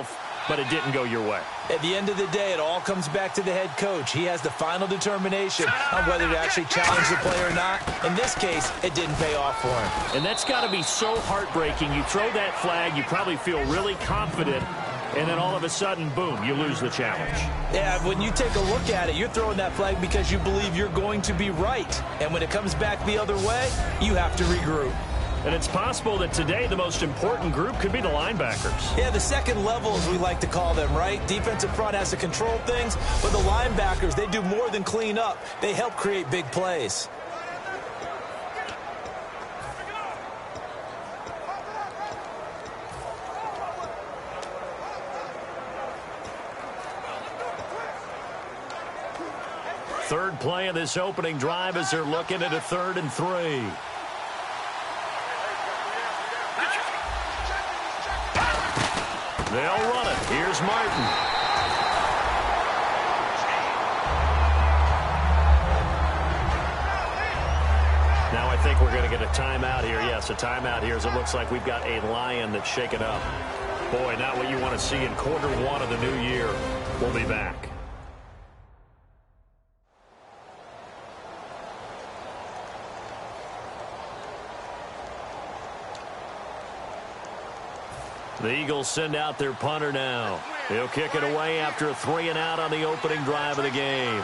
yourself, but it didn't go your way. At the end of the day, it all comes back to the head coach. He has the final determination on whether to actually challenge the play or not. In this case, it didn't pay off for him. And that's got to be so heartbreaking. You throw that flag, you probably feel really confident, and then all of a sudden, boom, you lose the challenge. Yeah, when you take a look at it, you're throwing that flag because you believe you're going to be right. And when it comes back the other way, you have to regroup. And it's possible that today the most important group could be the linebackers. Yeah, the second level, as we like to call them, right? Defensive front has to control things, but the linebackers, they do more than clean up. They help create big plays. Third play of this opening drive as they're looking at a 3rd and 3. They'll run it. Here's Martin. Now I think we're going to get a timeout here. Yes, a timeout here as it looks like we've got a Lion that's shaken up. Boy, not what you want to see in quarter 1 of the new year. We'll be back. The Eagles send out their punter now. He'll kick it away after a 3-and-out on the opening drive of the game.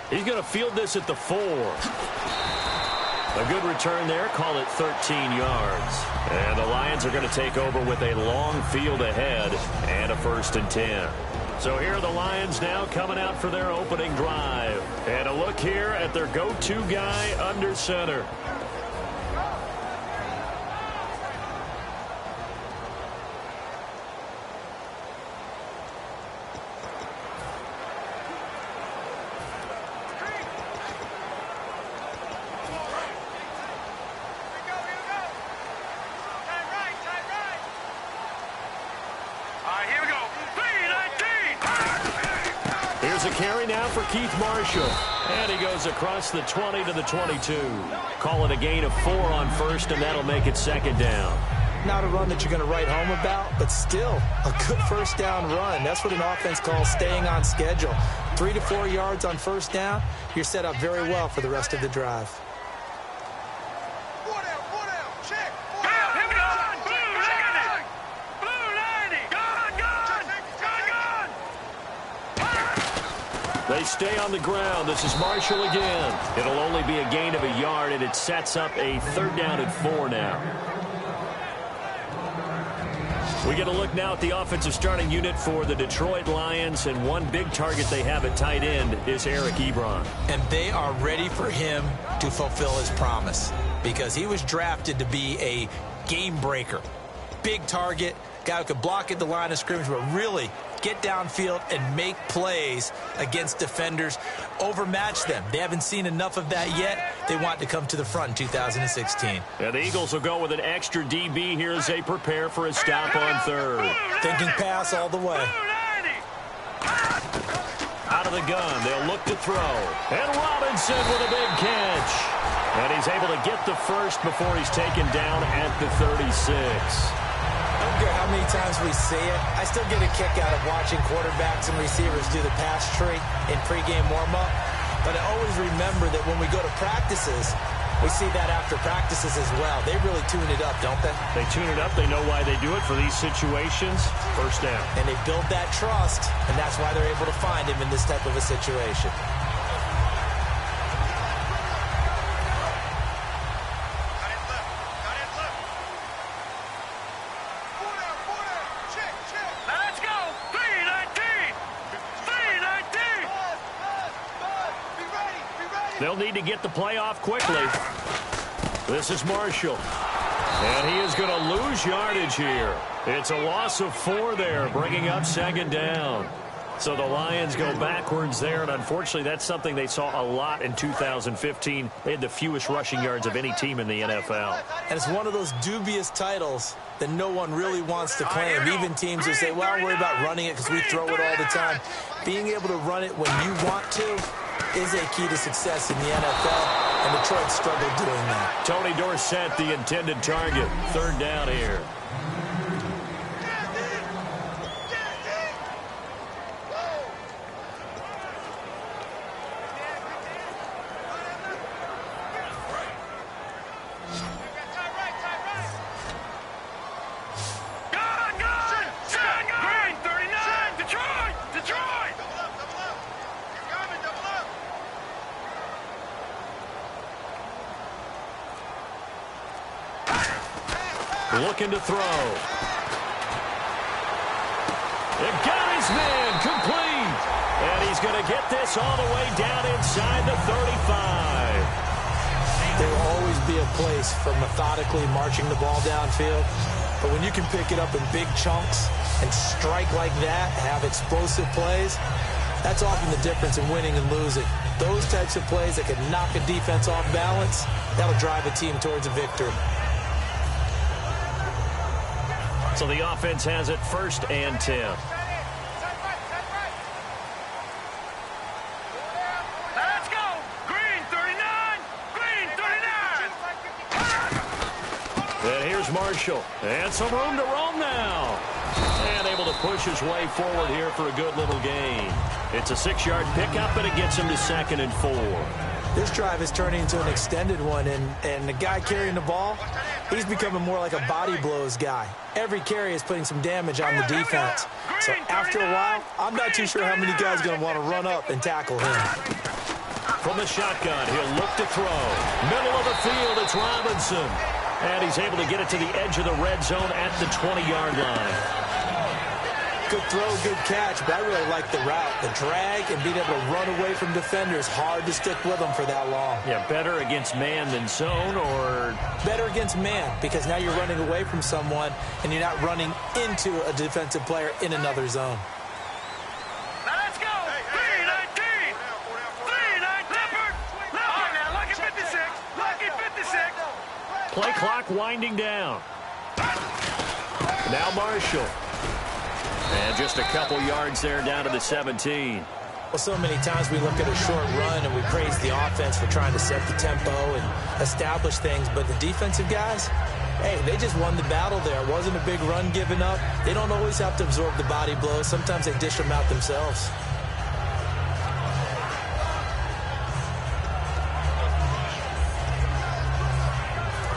He's going to field this at the 4. A good return there. Call it 13 yards. And the Lions are going to take over with a long field ahead and a 1st and 10. So here are the Lions now coming out for their opening drive. And a look here at their go-to guy under center. A carry now for Keith Marshall. And he goes across the 20 to the 22. Call it a gain of 4 on 1st, and that'll make it 2nd down. Not a run that you're going to write home about, but still a good 1st down run. That's what an offense calls staying on schedule. 3 to 4 yards on 1st down. You're set up very well for the rest of the drive. They stay on the ground. This is Marshall again. It'll only be a gain of a yard, and it sets up a 3rd down and 4 now. We get a look now at the offensive starting unit for the Detroit Lions, and one big target they have at tight end is Eric Ebron. And they are ready for him to fulfill his promise because he was drafted to be a game breaker. Big target, guy who could block at the line of scrimmage, but really get downfield and make plays against defenders, overmatch them. They haven't seen enough of that yet. They want to come to the front in 2016. And the Eagles will go with an extra DB here as they prepare for a stop on 3rd. Thinking pass all the way. Out of the gun, they'll look to throw. And Robinson with a big catch. And he's able to get the 1st before he's taken down at the 36. I don't care how many times we see it. I still get a kick out of watching quarterbacks and receivers do the pass tree in pregame warm-up. But I always remember that when we go to practices, we see that after practices as well. They really tune it up, don't they? They tune it up. They know why they do it for these situations. 1st down. And they build that trust, and that's why they're able to find him in this type of a situation. They'll need to get the play off quickly. This is Marshall. And he is going to lose yardage here. It's a loss of 4 there, bringing up 2nd down. So the Lions go backwards there, and unfortunately that's something they saw a lot in 2015. They had the fewest rushing yards of any team in the NFL. And it's one of those dubious titles that no one really wants to claim. Even teams who say, well, don't worry about running it because we throw it all the time. Being able to run it when you want to is a key to success in the NFL. And Detroit struggled doing that. Tony Dorsett, the intended target. Third down here. Looking to throw. It got his man complete. And he's going to get this all the way down inside the 35. There will always be a place for methodically marching the ball downfield. But when you can pick it up in big chunks and strike like that, have explosive plays, that's often the difference in winning and losing. Those types of plays that can knock a defense off balance, that'll drive a team towards a victory. So the offense has it 1st and 10. Let's go! Green 39! Green 39! And here's Marshall. And some room to roam now. And able to push his way forward here for a good little gain. It's a 6-yard pickup, and it gets him to 2nd and 4. This drive is turning into an extended one, and the guy carrying the ball, he's becoming more like a body blows guy. Every carry is putting some damage on the defense. So after a while, I'm not too sure how many guys are going to want to run up and tackle him. From the shotgun, he'll look to throw. Middle of the field, it's Robinson. And he's able to get it to the edge of the red zone at the 20-yard line. Good throw, good catch, but I really like the route. The drag and being able to run away from defenders, hard to stick with them for that long. Yeah, better against man than zone, or? Better against man, because now you're running away from someone and you're not running into a defensive player in another zone. Let's go! 319! 319! All right, now, lucky 56! Lucky 56! Play clock winding down. Now Marshall. And just a couple yards there down to the 17. Well, so many times we look at a short run and we praise the offense for trying to set the tempo and establish things. But the defensive guys, hey, they just won the battle there. It wasn't a big run given up. They don't always have to absorb the body blows. Sometimes they dish them out themselves.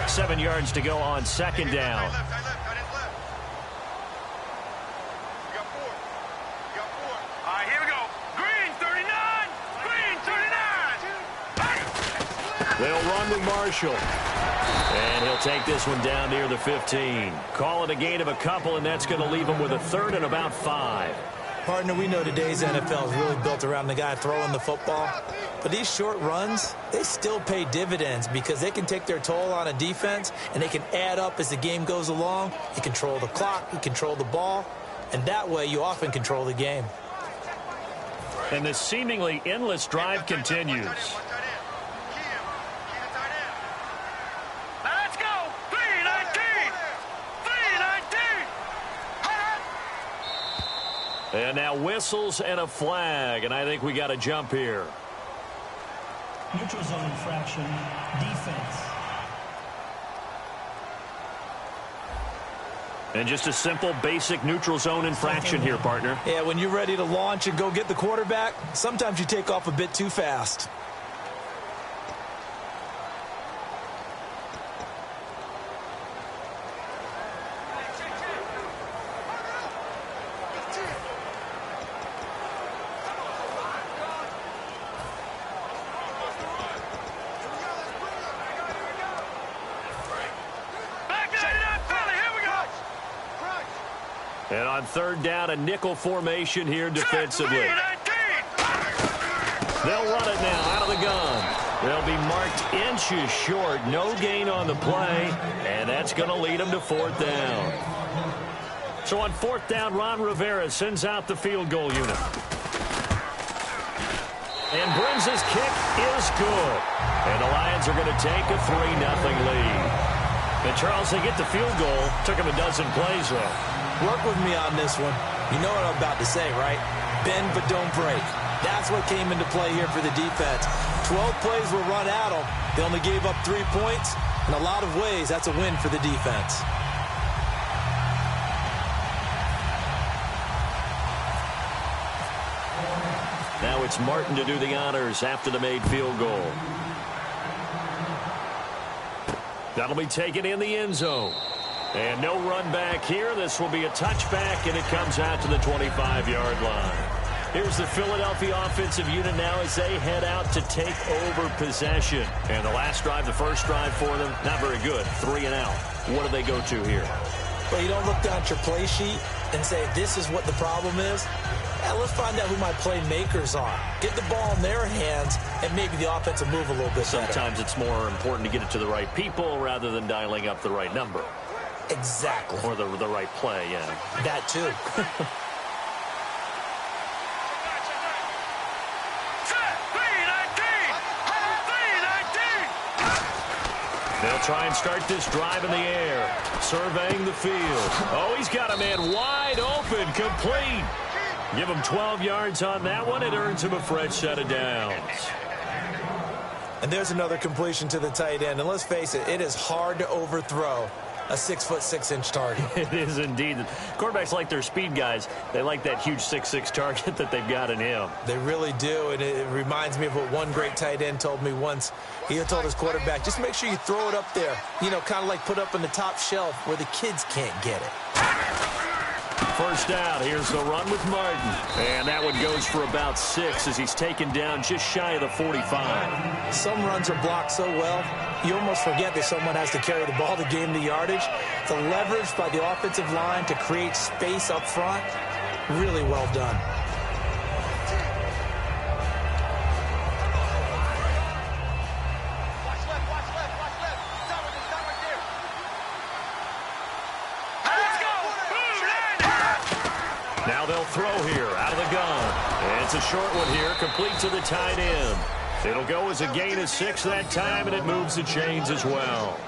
Seven yards to go on 2nd down. They'll run with Marshall. And he'll take this one down near the 15. Call it a gain of a couple, and that's going to leave him with a 3rd and about 5. Partner, we know today's NFL is really built around the guy throwing the football. But these short runs, they still pay dividends because they can take their toll on a defense, and they can add up as the game goes along. You control the clock, you control the ball, and that way you often control the game. And this seemingly endless drive continues. And now whistles and a flag, and I think we got a jump here. Neutral zone infraction, defense. And just a simple, basic neutral zone infraction here, partner. Yeah, when you're ready to launch and go get the quarterback, sometimes you take off a bit too fast. And on 3rd down, a nickel formation here defensively. They'll run it now out of the gun. They'll be marked inches short. No gain on the play, and that's going to lead them to 4th down. So on 4th down, Ron Rivera sends out the field goal unit. And Brins' kick is good. And the Lions are going to take a 3-0 lead. And Charles, they get the field goal. Took him a dozen plays, though. Work with me on this one. You know what I'm about to say, right? Bend but don't break. That's what came into play here for the defense. 12 plays were run at them. They only gave up 3 points. In a lot of ways, that's a win for the defense. Now it's Martin to do the honors after the made field goal. That'll be taken in the end zone. And no run back here. This will be a touchback, and it comes out to the 25-yard line. Here's the Philadelphia offensive unit now as they head out to take over possession. And the last drive, the first drive for them, not very good. 3 and out. What do they go to here? Well, you don't look down at your play sheet and say, this is what the problem is. Yeah, let's find out who my playmakers are. Get the ball in their hands, and maybe the offense will move a little bit better. Sometimes it's more important to get it to the right people rather than dialing up the right number. Exactly. Or the right play, yeah. That too. They'll try and start this drive in the air. Surveying the field. Oh, he's got a man wide open, complete. Give him 12 yards on that one. It earns him a fresh set of downs. And there's another completion to the tight end. And let's face it, it is hard to overthrow a 6'6" target. It is indeed. Quarterbacks like their speed guys. They like that huge 6'6" target that they've got in him. They really do, and it reminds me of what one great tight end told me once. He told his quarterback, just make sure you throw it up there. You know, kind of like put up on the top shelf where the kids can't get it. First down. Here's the run with Martin. And that one goes for about 6 as he's taken down just shy of the 45. Some runs are blocked so well, you almost forget that someone has to carry the ball to gain the yardage. The leverage by the offensive line to create space up front, really well done. Now they'll throw here out of the gun. And it's a short one here, complete to the tight end. It'll go as a gain of 6 that time, and it moves the chains as well.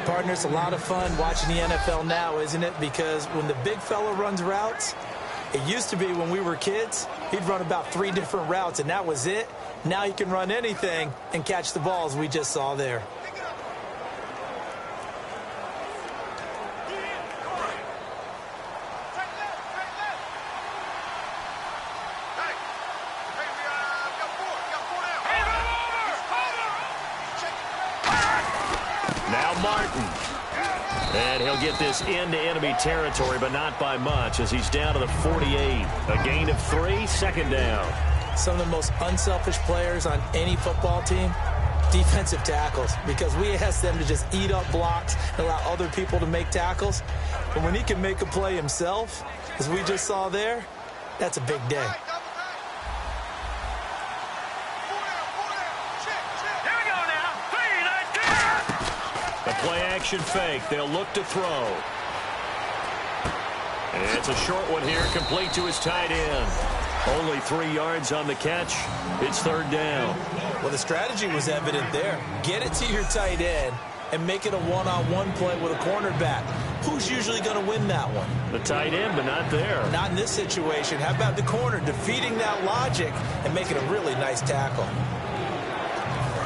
Partner, it's a lot of fun watching the NFL now, isn't it? Because when the big fella runs routes, it used to be when we were kids, he'd run about 3 different routes, and that was it. Now he can run anything and catch the balls we just saw there. And he'll get this into enemy territory, but not by much as he's down to the 48. A gain of 3, second down. Some of the most unselfish players on any football team, defensive tackles, because we ask them to just eat up blocks and allow other people to make tackles. But when he can make a play himself, as we just saw there, that's a big day. Play-action fake. They'll look to throw. And it's a short one here, complete to his tight end. Only 3 yards on the catch. It's third down. Well, the strategy was evident there. Get it to your tight end and make it a one-on-one play with a cornerback. Who's usually going to win that one? The tight end, but not there. Not in this situation. How about the corner defeating that logic and making a really nice tackle?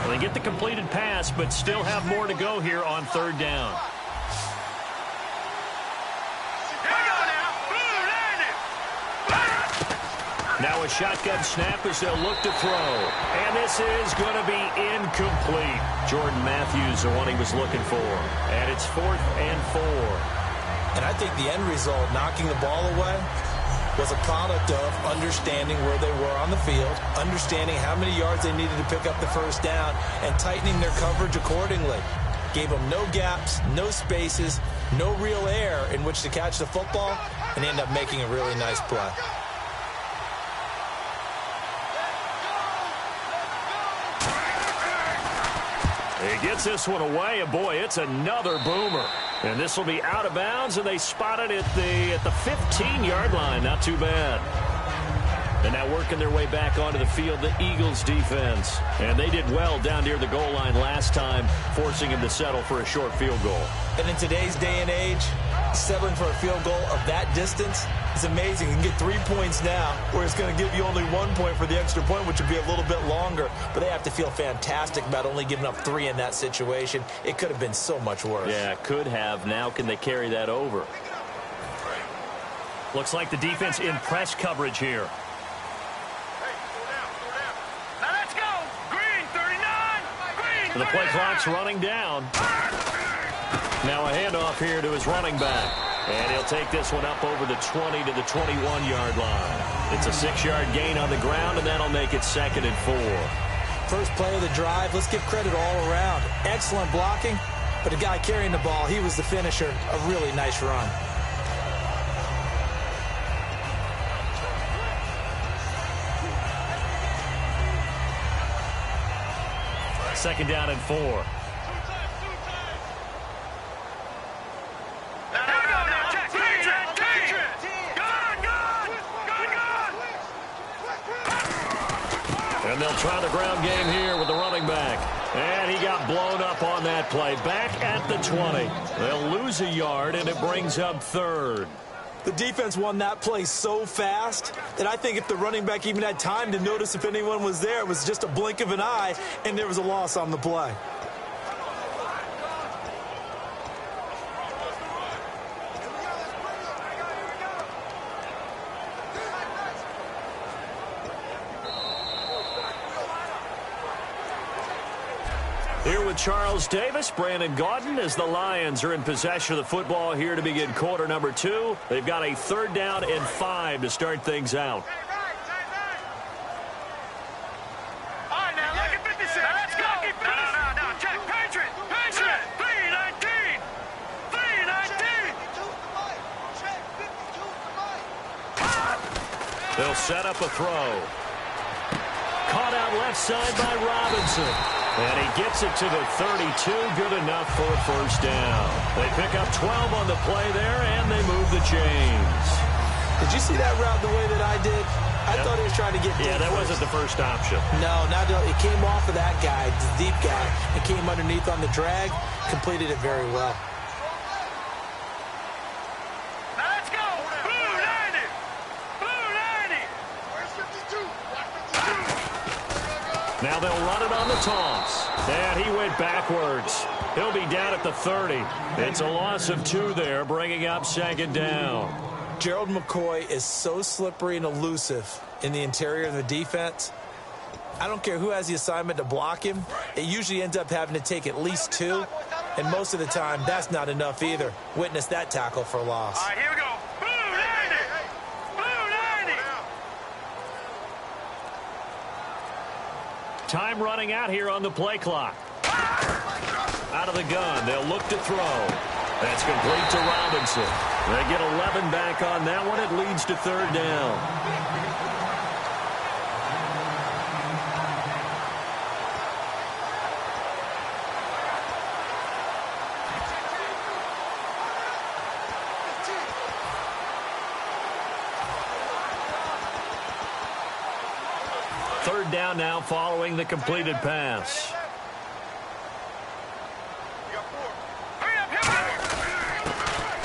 They get the completed pass, but still have more to go here on third down. Now a shotgun snap as they'll look to throw. And this is going to be incomplete. Jordan Matthews, the one he was looking for. And it's 4th and 4. And I think the end result, knocking the ball away, was a product of understanding where they were on the field, understanding how many yards they needed to pick up the first down, and tightening their coverage accordingly. Gave them no gaps, no spaces, no real air in which to catch the football, and end up making a really nice play. He gets this one away, and boy, it's another boomer. And this will be out of bounds, and they spot it at the 15-yard line. Not too bad. And now working their way back onto the field, the Eagles defense. And they did well down near the goal line last time, forcing him to settle for a short field goal. And in today's day and age, Settling for a field goal of that distance is amazing. You can get 3 points now, where it's going to give you only 1 point for the extra point, which would be a little bit longer. But they have to feel fantastic about only giving up 3 in that situation. It could have been so much worse. Yeah, could have. Now can they carry that over? Looks like the defense in press coverage here. Now let's go. Green 39. Green 39. The play clock's running down. Now a handoff here to his running back. And he'll take this one up over the 20 to the 21-yard line. It's a 6-yard gain on the ground, and that'll make it 2nd and 4. First play of the drive, let's give credit all around. Excellent blocking, but the guy carrying the ball, he was the finisher. A really nice run. Second down and 4. And they'll try the ground game here with the running back. And he got blown up on that play. Back at the 20. They'll lose a yard, and it brings up 3rd. The defense won that play so fast that I think if the running back even had time to notice if anyone was there, it was just a blink of an eye, and there was a loss on the play. Here with Charles Davis, Brandon Gaudin, as the Lions are in possession of the football here to begin quarter number 2. They've got a 3rd down and 5 to start things out. All right, now, look at 56. Now, let's go. No, check. Patriot. 319. 319. They'll set up a throw. Caught out left side by Robinson. And he gets it to the 32. Good enough for a 1st down. They pick up 12 on the play there, and they move the chains. Did you see that route the way that I did? I thought he was trying to get deep. Yeah, that wasn't the first option. No, it came off of that guy, the deep guy, and came underneath on the drag, completed it very well. Now let's go. Blue 90. Blue 90. Where's 52? Now they'll run it on the toss. And he went backwards. He'll be down at the 30. It's a loss of 2 there, bringing up 2nd down. Gerald McCoy is so slippery and elusive in the interior of the defense. I don't care who has the assignment to block him. It usually ends up having to take at least 2. And most of the time, that's not enough either. Witness that tackle for loss. All right, here we go. Blue 90. Blue 90. Time running out here on the play clock. Out of the gun. They'll look to throw. That's complete to Robinson. They get 11 back on that one. It leads to 3rd down. Third down now following the completed pass.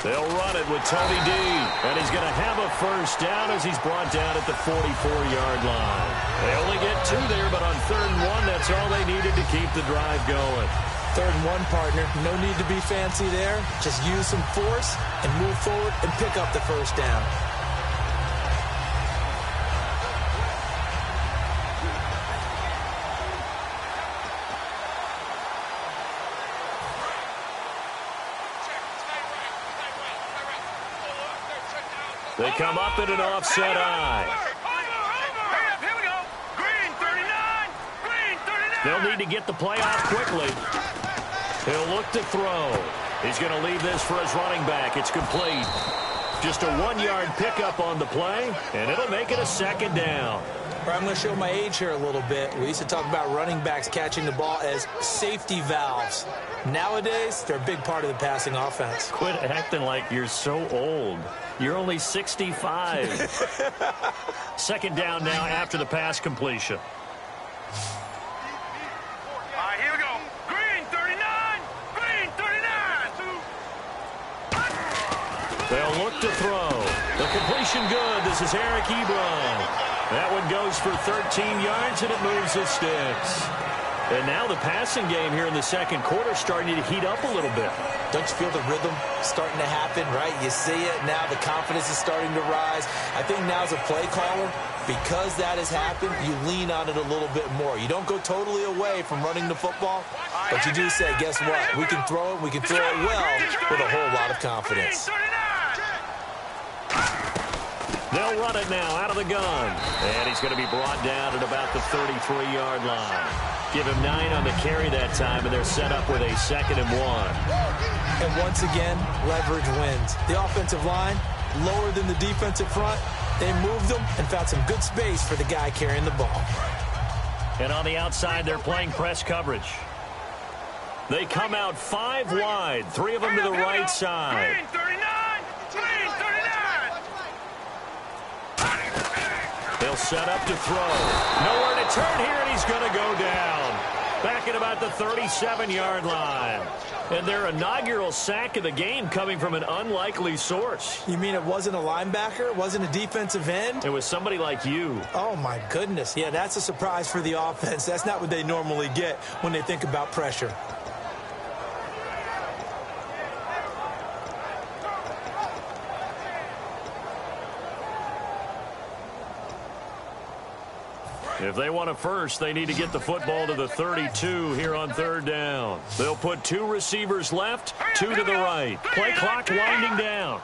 They'll run it with Tony D. And he's going to have a 1st down as he's brought down at the 44-yard line. They only get 2 there, but on 3rd and 1, that's all they needed to keep the drive going. 3rd and 1, partner. No need to be fancy there. Just use some force and move forward and pick up the 1st down. They come up in an offset eye. Here we go. Green 39. Green 39. They'll need to get the play off quickly. He'll look to throw. He's going to leave this for his running back. It's complete. Just a 1-yard pickup on the play, and it'll make it a 2nd down. I'm going to show my age here a little bit. We used to talk about running backs catching the ball as safety valves. Nowadays, they're a big part of the passing offense. Quit acting like you're so old. You're only 65. 2nd down now after the pass completion. All right, here we go. Green 39. Green 39. They'll look to throw. The completion good. This is Eric Ebron. That one goes for 13 yards, and it moves the sticks. And now the passing game here in the second quarter starting to heat up a little bit. Don't you feel the rhythm starting to happen, right? You see it now. The confidence is starting to rise. I think now as a play caller, because that has happened, you lean on it a little bit more. You don't go totally away from running the football, but you do say, guess what? We can throw it. We can throw it well with a whole lot of confidence. They'll run it now out of the gun. And he's going to be brought down at about the 33-yard line. Give him 9 on the carry that time, and they're set up with a 2nd and 1. And once again, leverage wins. The offensive line, lower than the defensive front. They moved them and found some good space for the guy carrying the ball. And on the outside, they're playing press coverage. They come out 5 wide, 3 of them to the right side. They'll set up to throw. Nowhere to turn here, and he's going to go down. Back at about the 37-yard line. And their inaugural sack of the game coming from an unlikely source. You mean it wasn't a linebacker? It wasn't a defensive end? It was somebody like you. Oh, my goodness. Yeah, that's a surprise for the offense. That's not what they normally get when they think about pressure. If they want a first, they need to get the football to the 32 here on 3rd down. They'll put 2 receivers left, 2 to the right. Play clock winding down.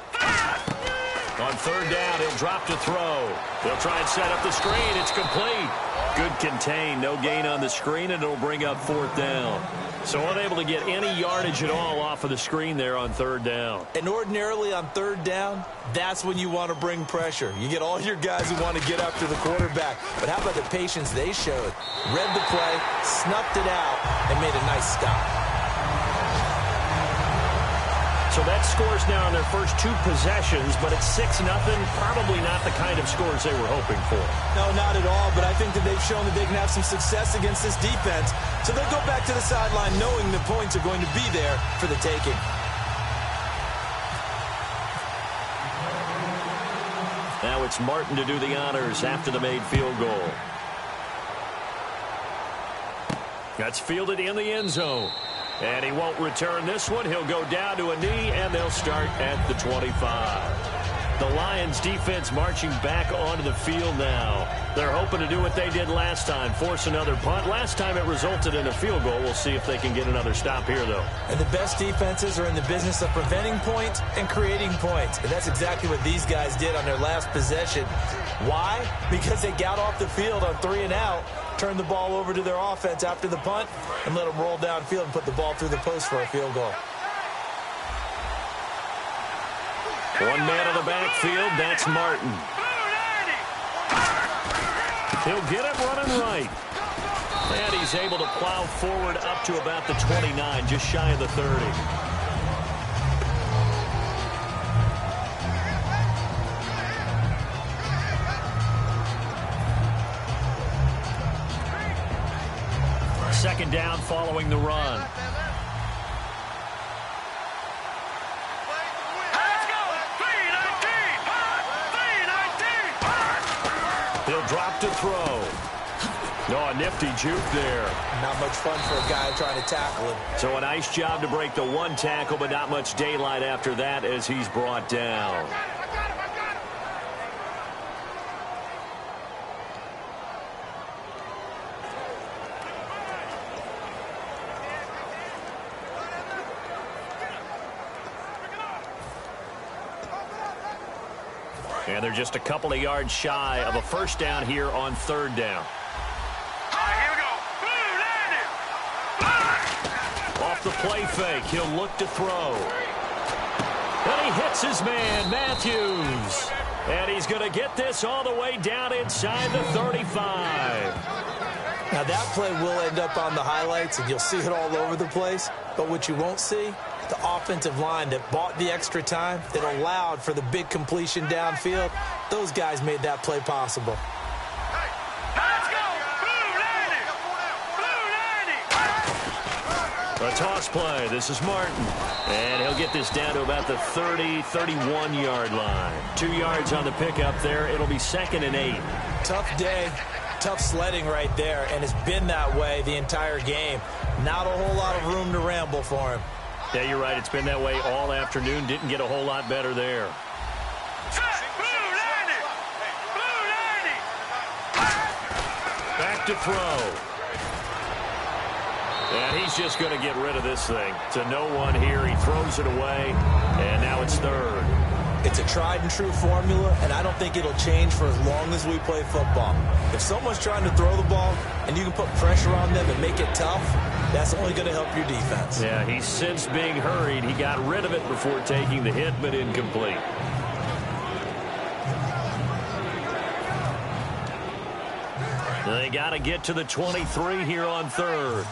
On 3rd down, he'll drop to throw. They'll try and set up the screen. It's complete. Good contain. No gain on the screen, and it'll bring up 4th down. So unable to get any yardage at all off of the screen there on 3rd down. And ordinarily on 3rd down, that's when you want to bring pressure. You get all your guys who want to get after the quarterback. But how about the patience they showed? Read the play, snuffed it out, and made a nice stop. So that scores now on their first 2 possessions, but it's 6-0. Probably not the kind of scores they were hoping for. No, not at all, but I think that they've shown that they can have some success against this defense. So they'll go back to the sideline knowing the points are going to be there for the taking. Now it's Martin to do the honors after the made field goal. That's fielded in the end zone. And he won't return this one. He'll go down to a knee, and they'll start at the 25. The Lions defense marching back onto the field now. They're hoping to do what they did last time, force another punt. Last time it resulted in a field goal. We'll see if they can get another stop here, though. And the best defenses are in the business of preventing points and creating points. And that's exactly what these guys did on their last possession. Why? Because they got off the field on 3 and out, turned the ball over to their offense after the punt, and let them roll downfield and put the ball through the post for a field goal. One man in the backfield, that's Martin. He'll get it running right. And he's able to plow forward up to about the 29, just shy of the 30. Second down following the run. He'll drop to throw. No, a nifty juke there. Not much fun for a guy trying to tackle him. So a nice job to break the 1 tackle, but not much daylight after that as he's brought down. And they're just a couple of yards shy of a first down here on 3rd down. Here we go. Off the play fake, he'll look to throw. And he hits his man, Matthews. And he's going to get this all the way down inside the 35. Now that play will end up on the highlights, and you'll see it all over the place. But what you won't see, the offensive line that bought the extra time, that allowed for the big completion downfield, those guys made that play possible. Let's go. A toss play. This is Martin. And he'll get this down to about the 30, 31-yard line. 2 yards on the pickup there. It'll be 2nd and 8. Tough day. Tough sledding right there, and it's been that way the entire game. Not a whole lot of room to ramble for him. Yeah, you're right. It's been that way all afternoon. Didn't get a whole lot better there. Back to throw. And he's just going to get rid of this thing. To no one here. He throws it away, and now it's 3rd. It's a tried-and-true formula, and I don't think it'll change for as long as we play football. If someone's trying to throw the ball and you can put pressure on them and make it tough, that's only going to help your defense. Yeah, he's since being hurried. He got rid of it before taking the hit, but incomplete. They got to get to the 23 here on 3rd.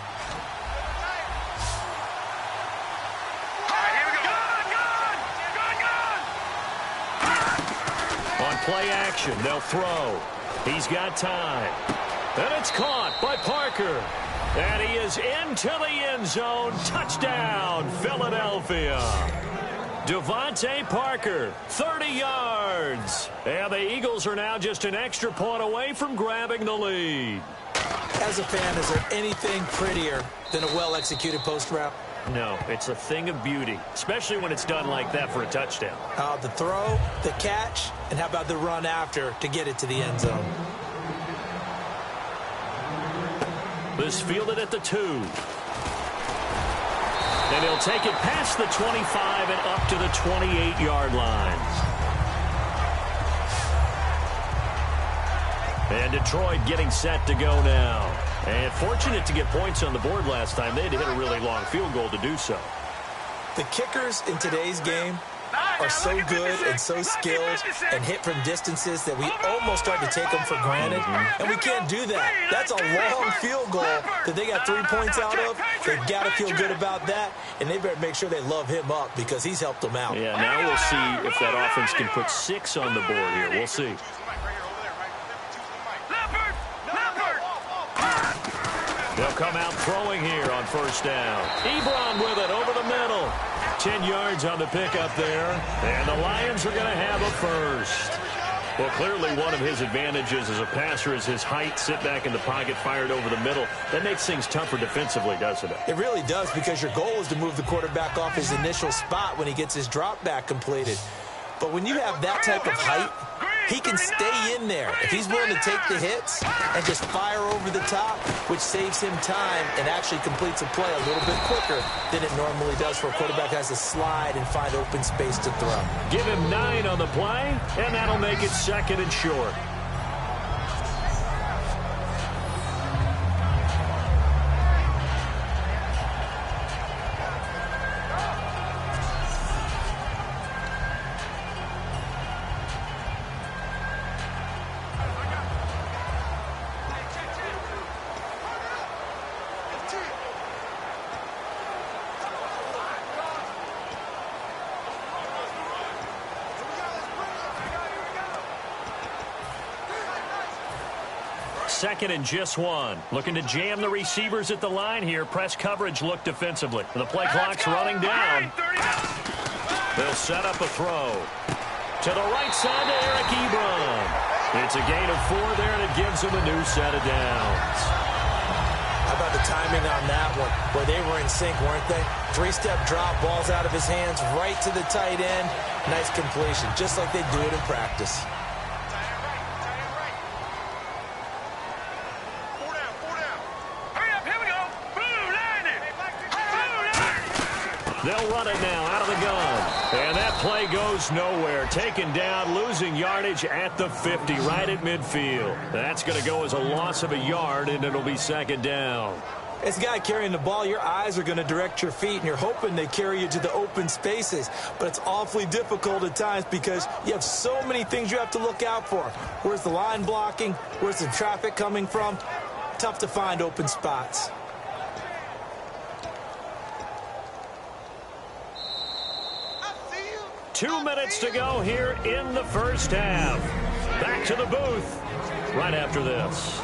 Play action. They'll throw. He's got time. And it's caught by Parker. And he is into the end zone. Touchdown, Philadelphia. Devontae Parker, 30 yards. And the Eagles are now just an extra point away from grabbing the lead. As a fan, is there anything prettier than a well-executed post route? No, it's a thing of beauty, especially when it's done like that for a touchdown. The throw, the catch, and how about the run after to get it to the end zone? This fielded at the 2. And he'll take it past the 25 and up to the 28-yard line. And Detroit getting set to go now. And fortunate to get points on the board last time. They had to hit a really long field goal to do so. The kickers in today's game are so good and so skilled and hit from distances that we almost start to take them for granted. And we can't do that. That's a long field goal that they got 3 points out of. They've got to feel good about that. And they better make sure they love him up because he's helped them out. Yeah, now we'll see if that offense can put 6 on the board here. We'll see. They'll come out throwing here on 1st down. Ebron with it over the middle. 10 yards on the pickup there. And the Lions are going to have a first. Well, clearly one of his advantages as a passer is his height. Sit back in the pocket, fired over the middle. That makes things tougher defensively, doesn't it? It really does, because your goal is to move the quarterback off his initial spot when he gets his drop back completed. But when you have that type of height, he can stay in there if he's willing to take the hits and just fire over the top, which saves him time and actually completes a play a little bit quicker than it normally does for a quarterback who has to slide and find open space to throw. Give him 9 on the play, and that'll make it 2nd and short. Second and just 1. Looking to jam the receivers at the line here. Press coverage look defensively. The play clock's running down. They'll set up a throw. To the right side to Eric Ebron. It's a gain of 4 there, and it gives him a new set of downs. How about the timing on that one? Boy, they were in sync, weren't they? 3-step drop, balls out of his hands, right to the tight end. Nice completion, just like they do it in practice. They'll run it now out of the gun. And that play goes nowhere. Taken down, losing yardage at the 50, right at midfield. That's going to go as a loss of a yard, and it'll be 2nd down. As a guy carrying the ball, your eyes are going to direct your feet, and you're hoping they carry you to the open spaces. But it's awfully difficult at times because you have so many things you have to look out for. Where's the line blocking? Where's the traffic coming from? Tough to find open spots. Two minutes to go here in the first half. Back to the booth right after this.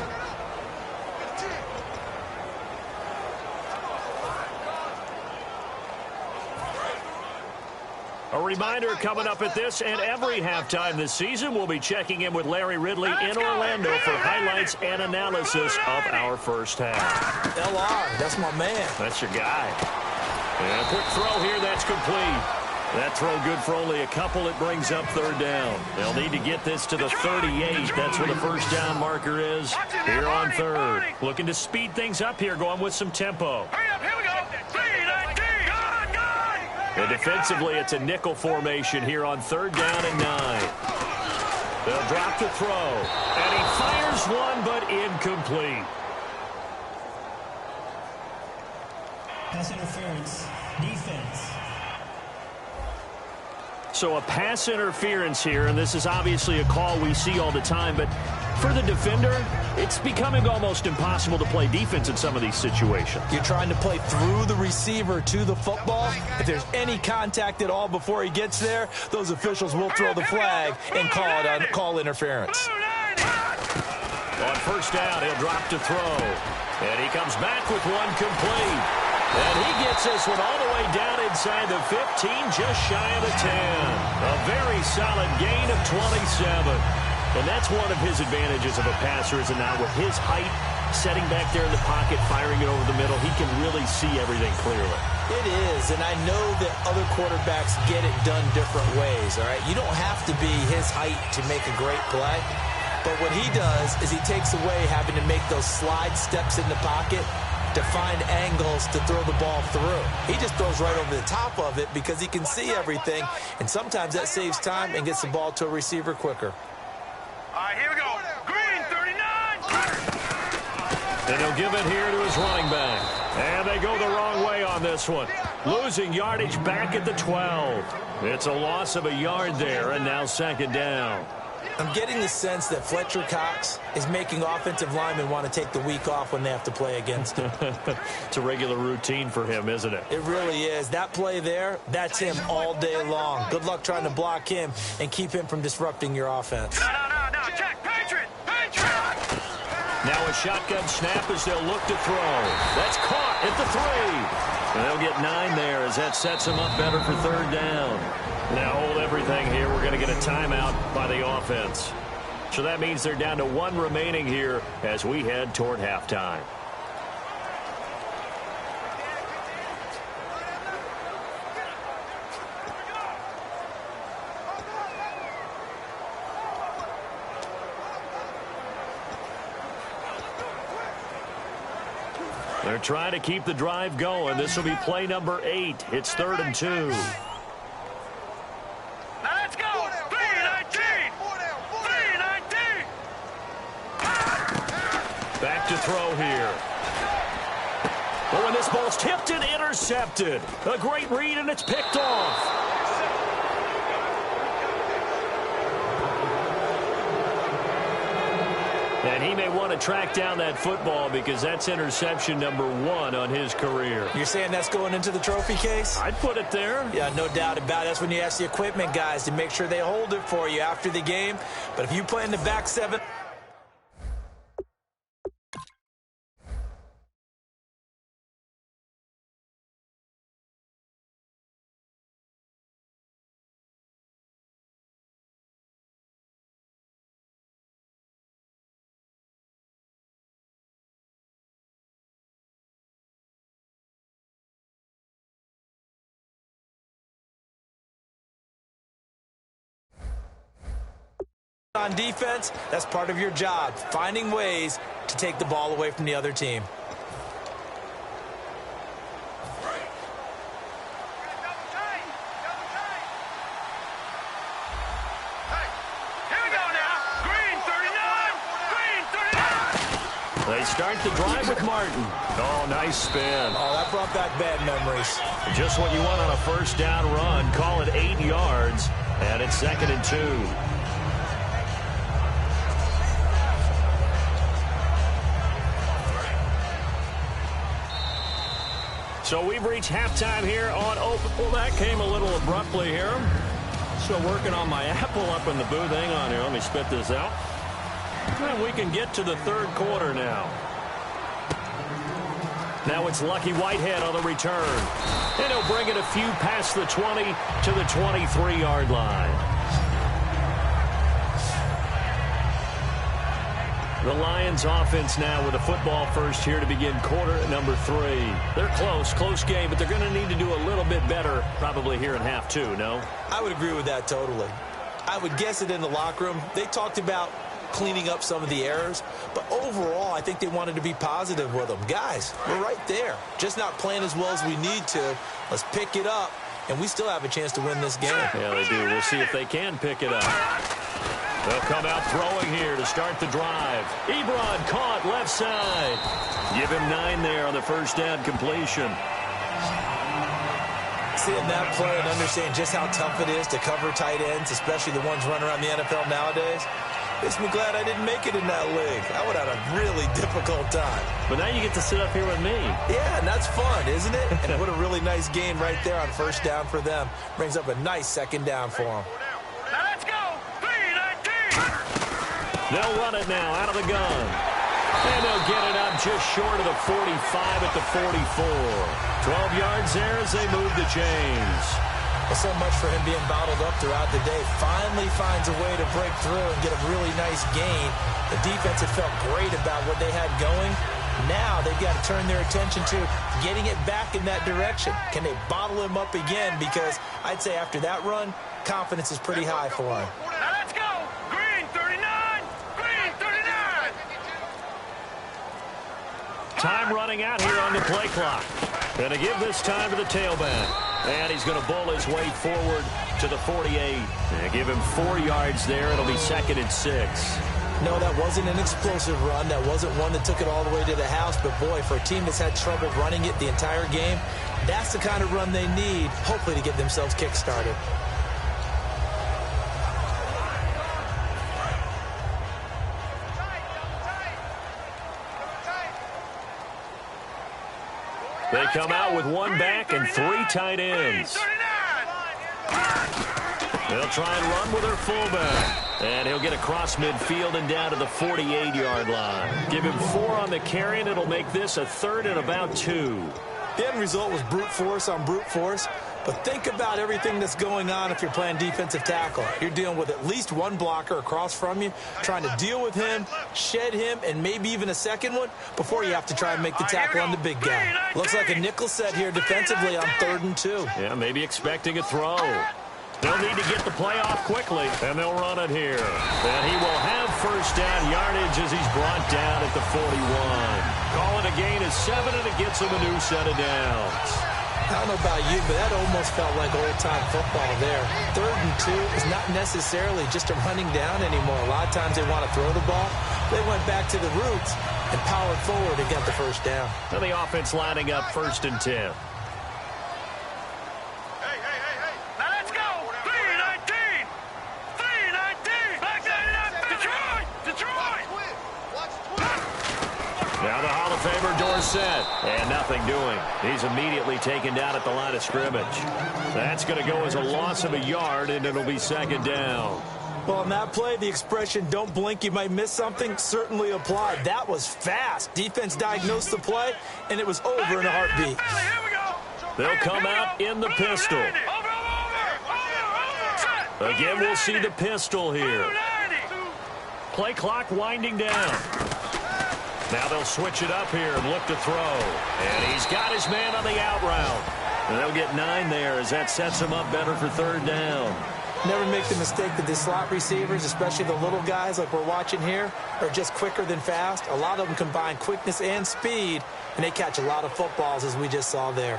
A reminder coming up at this and every halftime this season, we'll be checking in with Larry Ridley in Orlando for highlights and analysis of our first half. LR, that's my man. That's your guy. And a quick throw here, that's complete. That throw good for only a couple. It brings up third down. They'll need to get this to the 38. That's where the first down marker is here on third. Looking to speed things up here, going with some tempo. Here we go. And defensively, it's a nickel formation here on third down and 9. They'll drop the throw. And he fires one, but incomplete. Pass interference. Defense. So a pass interference here, and this is obviously a call we see all the time, but for the defender, it's becoming almost impossible to play defense in some of these situations. You're trying to play through the receiver to the football. If there's any contact at all before he gets there, those officials will throw the flag and call interference. On first down, he'll drop to throw. And he comes back with one complete. And he gets this one all the way down inside the 15, just shy of the 10. A very solid gain of 27. And that's one of his advantages of a passer, is now with his height, setting back there in the pocket, firing it over the middle, he can really see everything clearly. It is, and I know that other quarterbacks get it done different ways, all right? You don't have to be his height to make a great play. But what he does is he takes away having to make those slide steps in the pocket to find angles to throw the ball through. He just throws right over the top of it because he can see everything, and sometimes that saves time and gets the ball to a receiver quicker. All right, here we go. Green, 39. And he'll give it here to his running back. And they go the wrong way on this one. Losing yardage back at the 12. It's a loss of a yard there, and now second down. I'm getting the sense that Fletcher Cox is making offensive linemen want to take the week off when they have to play against him. It's a regular routine for him, isn't it? It really is. That play there, that's him all day long. Good luck trying to block him and keep him from disrupting your offense. No, check. Patriot. Now a shotgun snap as they'll look to throw. That's caught at the 3. And they'll get 9 there as that sets them up better for third down. Now hold everything here. We're going to get a timeout by the offense. So that means they're down to 1 remaining here as we head toward halftime. They're trying to keep the drive going. This will be play number 8. It's 3rd and 2. Back to throw here. Oh, and this ball's tipped and intercepted. A great read, and it's picked off. And he may want to track down that football because that's interception number 1 on his career. You're saying that's going into the trophy case? I'd put it there. Yeah, no doubt about it. That's when you ask the equipment guys to make sure they hold it for you after the game. But if you play in the back 7... on defense, that's part of your job, finding ways to take the ball away from the other team. They start the drive with Martin. Oh, nice spin. Oh, that brought back bad memories. Just what you want on a first down run. Call it 8 yards, and it's 2nd and 2. So we've reached halftime here on Open. Well, that came a little abruptly here. Still working on my apple up in the booth. Hang on here. Let me spit this out. And we can get to the third quarter now. Now it's Lucky Whitehead on the return. And he'll bring it a few past the 20 to the 23-yard line. The Lions offense now with a football first here to begin quarter at number 3. They're close game, but they're going to need to do a little bit better probably here in half 2, no? I would agree with that totally. I would guess it in the locker room. They talked about cleaning up some of the errors, but overall I think they wanted to be positive with them. Guys, we're right there. Just not playing as well as we need to. Let's pick it up, and we still have a chance to win this game. Yeah, they do. We'll see if they can pick it up. They'll come out throwing here to start the drive. Ebron caught left side. Give him 9 there on the first down completion. Seeing that play and understanding just how tough it is to cover tight ends, especially the ones running around the NFL nowadays, makes me glad I didn't make it in that league. I would have had a really difficult time. But now you get to sit up here with me. Yeah, and that's fun, isn't it? And what a really nice game right there on first down for them. Brings up a nice second down for them. Now let's go. 3-19. They'll run it now out of the gun. And they'll get it up just short of the 45 at the 44. 12 yards there as they move the chains. Well, so much for him being bottled up throughout the day. Finally finds a way to break through and get a really nice gain. The defense had felt great about what they had going. Now they've got to turn their attention to getting it back in that direction. Can they bottle him up again? Because I'd say after that run, confidence is pretty high for him. Now let's go. Green 39. Green 39. Time running out here on the play clock. Going to give this time to the tailback. And he's going to bowl his way forward to the 48. And give him 4 yards there. It'll be 2nd and 6. No, that wasn't an explosive run. That wasn't one that took it all the way to the house. But, boy, for a team that's had trouble running it the entire game, that's the kind of run they need, hopefully, to get themselves kick-started. They come out with 1 back and 3 tight ends. They'll try and run with their fullback. And he'll get across midfield and down to the 48-yard line. Give him 4 on the carry, and it'll make this a 3rd and about 2. The end result was brute force on brute force. But think about everything that's going on if you're playing defensive tackle. You're dealing with at least 1 blocker across from you, trying to deal with him, shed him, and maybe even a second one before you have to try and make the tackle on the big guy. Looks like a nickel set here defensively on 3rd and 2. Yeah, maybe expecting a throw. They'll need to get the play off quickly, and they'll run it here. And he will have first down yardage as he's brought down at the 41. Call it a gain of 7, and it gets him a new set of downs. I don't know about you, but that almost felt like old-time football there. 3rd and 2 is not necessarily just a running down anymore. A lot of times they want to throw the ball. They went back to the roots and powered forward and got the first down. And the offense lining up 1st and 10. Now let's go. 3-19. 3-19. Back that up. Detroit. Now the Hall of Famer Dorsett, and nothing doing. He's immediately taken down at the line of scrimmage. That's going to go as a loss of a yard, and it'll be 2nd down. Well, on that play, the expression, don't blink, you might miss something, certainly applied. That was fast. Defense diagnosed the play, and it was over in a heartbeat. Here we go. They'll come out in the pistol. Again, we'll see the pistol here. Play clock winding down. Now they'll switch it up here and look to throw. And he's got his man on the out route. And they'll get 9 there as that sets him up better for 3rd down. Never make the mistake that the slot receivers, especially the little guys like we're watching here, are just quicker than fast. A lot of them combine quickness and speed, and they catch a lot of footballs, as we just saw there.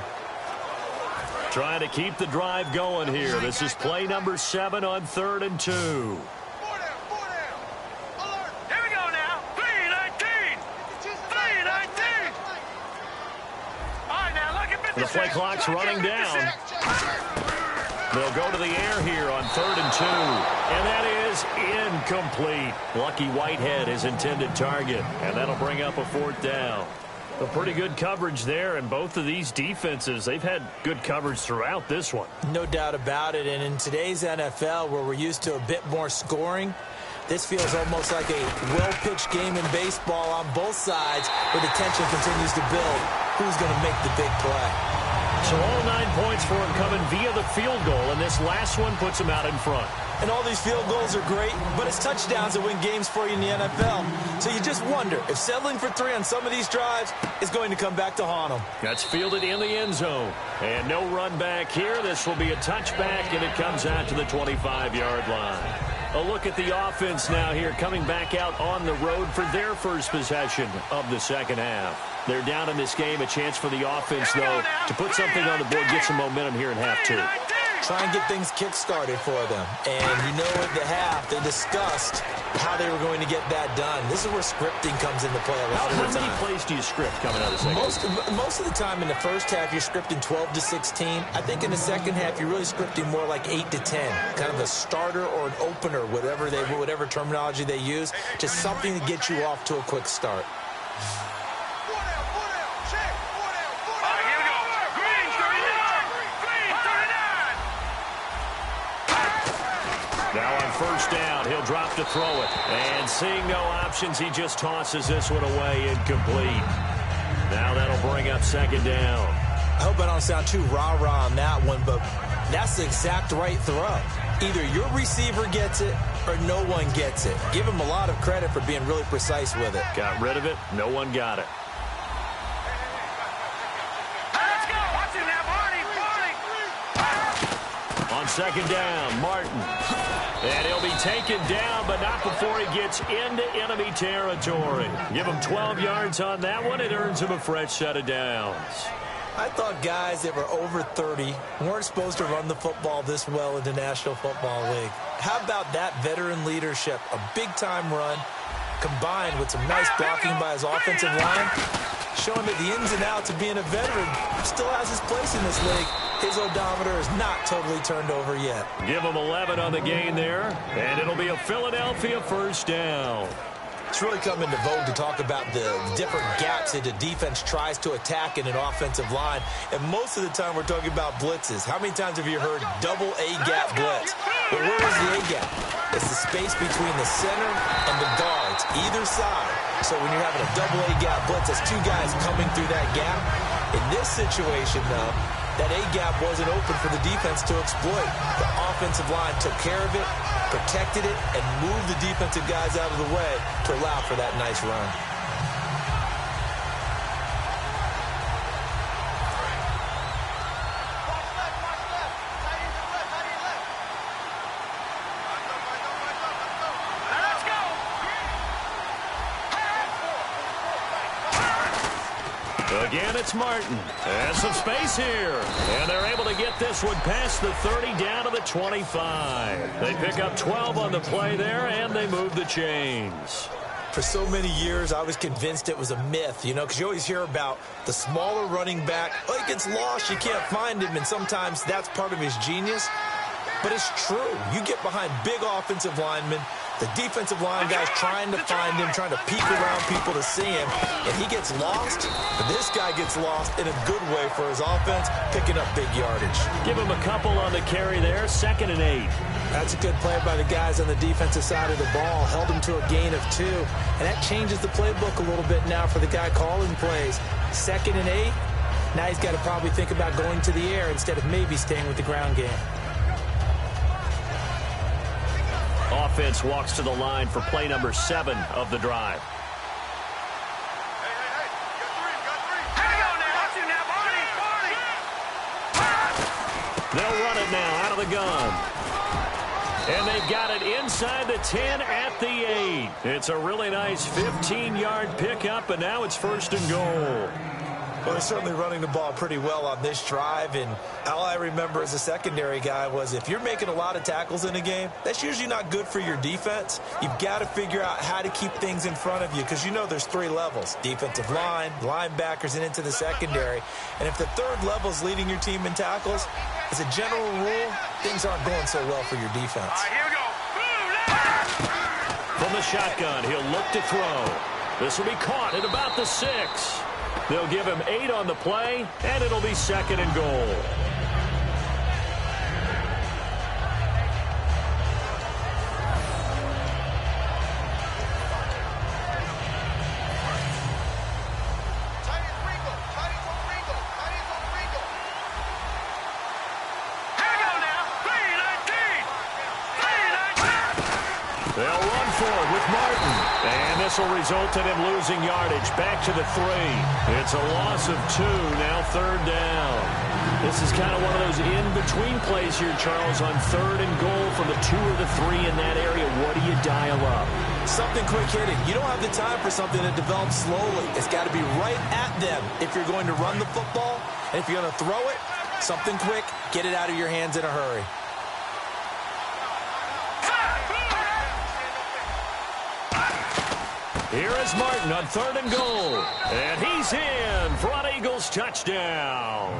Trying to keep the drive going here. This is play number 7 on 3rd and 2. The play clock's running down. They'll go to the air here on 3rd and 2. And that is incomplete. Lucky Whitehead, his intended target. And that'll bring up a 4th down. A pretty good coverage there, and both of these defenses, they've had good coverage throughout this one. No doubt about it. And in today's NFL, where we're used to a bit more scoring, this feels almost like a well-pitched game in baseball on both sides, where the tension continues to build. who's going to make the big play. So all 9 points for him coming via the field goal, and this last one puts him out in front. And all these field goals are great, but it's touchdowns that win games for you in the NFL. So you just wonder if settling for 3 on some of these drives is going to come back to haunt them. That's fielded in the end zone. And no run back here. This will be a touchback, and it comes out to the 25-yard line. A look at the offense now here, coming back out on the road for their first possession of the second half. They're down in this game. A chance for the offense, though, to put something on the board, get some momentum here in half 2. Try and get things kick-started for them. And you know at the half, they discussed how they were going to get that done. This is where scripting comes into play a lot of the time. How many plays do you script coming out of the second? Most of the time in the first half, you're scripting 12 to 16. I think in the second half, you're really scripting more like 8 to 10. Kind of a starter or an opener, whatever terminology they use. Just something to get you off to a quick start. Now on first down, he'll drop to throw it. And seeing no options, he just tosses this one away, incomplete. Now that'll bring up second down. I hope I don't sound too rah-rah on that one, but that's the exact right throw. Either your receiver gets it or no one gets it. Give him a lot of credit for being really precise with it. Got rid of it. No one got it. Let's go. Watch it now, Barney. On second down, Martin. And he'll be taken down, but not before he gets into enemy territory. Give him 12 yards on that one. It earns him a fresh set of downs. I thought guys that were over 30 weren't supposed to run the football this well in the National Football League. How about that veteran leadership? A big-time run combined with some nice blocking by his offensive line, showing that the ins and outs of being a veteran still has his place in this league. His odometer is not totally turned over yet. Give him 11 on the gain there, and it'll be a Philadelphia first down. It's really come into vogue to talk about the different gaps that the defense tries to attack in an offensive line. And most of the time we're talking about blitzes. How many times have you heard double A-gap blitz? Well, where is the A-gap? It's the space between the center and the guards, either side. So when you're having a double A-gap blitz, that's 2 guys coming through that gap. In this situation, though, that A-gap wasn't open for the defense to exploit. The offensive line took care of it, protected it, and moved the defensive guys out of the way to allow for that nice run. Again, it's Martin. And some space here. And they're able to get this one past the 30 down to the 25. They pick up 12 on the play there, and they move the chains. For so many years, I was convinced it was a myth, you know, because you always hear about the smaller running back. Oh, he gets lost, you can't find him, and sometimes that's part of his genius. But it's true. You get behind big offensive linemen, the defensive line guy's trying to find him, trying to peek around people to see him, and he gets lost. But this guy gets lost in a good way for his offense, picking up big yardage. Give him a couple on the carry there, 2nd and 8. That's a good play by the guys on the defensive side of the ball. Held him to a gain of 2, and that changes the playbook a little bit now for the guy calling plays. 2nd and 8, now he's got to probably think about going to the air instead of maybe staying with the ground game. Offense walks to the line for play number 7 of the drive. They'll run it now out of the gun. And they've got it inside the 10 at the 8. It's a really nice 15-yard pickup, and now it's 1st and goal. Well, they're certainly running the ball pretty well on this drive, and all I remember as a secondary guy was if you're making a lot of tackles in a game, that's usually not good for your defense. You've got to figure out how to keep things in front of you because you know there's 3 levels, defensive line, linebackers, and into the secondary. And if the 3rd level is leading your team in tackles, as a general rule, things aren't going so well for your defense. All right, here we go. From the shotgun, he'll look to throw. This will be caught at about the 6. They'll give him 8 on the play, and it'll be 2nd and goal. for it with Martin. And this will result in him losing yardage. Back to the 3. It's a loss of 2, now 3rd down. This is kind of one of those in-between plays here, Charles, on 3rd and goal from the 2 or the 3 in that area. What do you dial up? Something quick hitting. You don't have the time for something that develops slowly. It's got to be right at them if you're going to run the football. And if you're going to throw it, something quick, get it out of your hands in a hurry. Here is Martin on 3rd and goal. And he's in for an Eagles touchdown.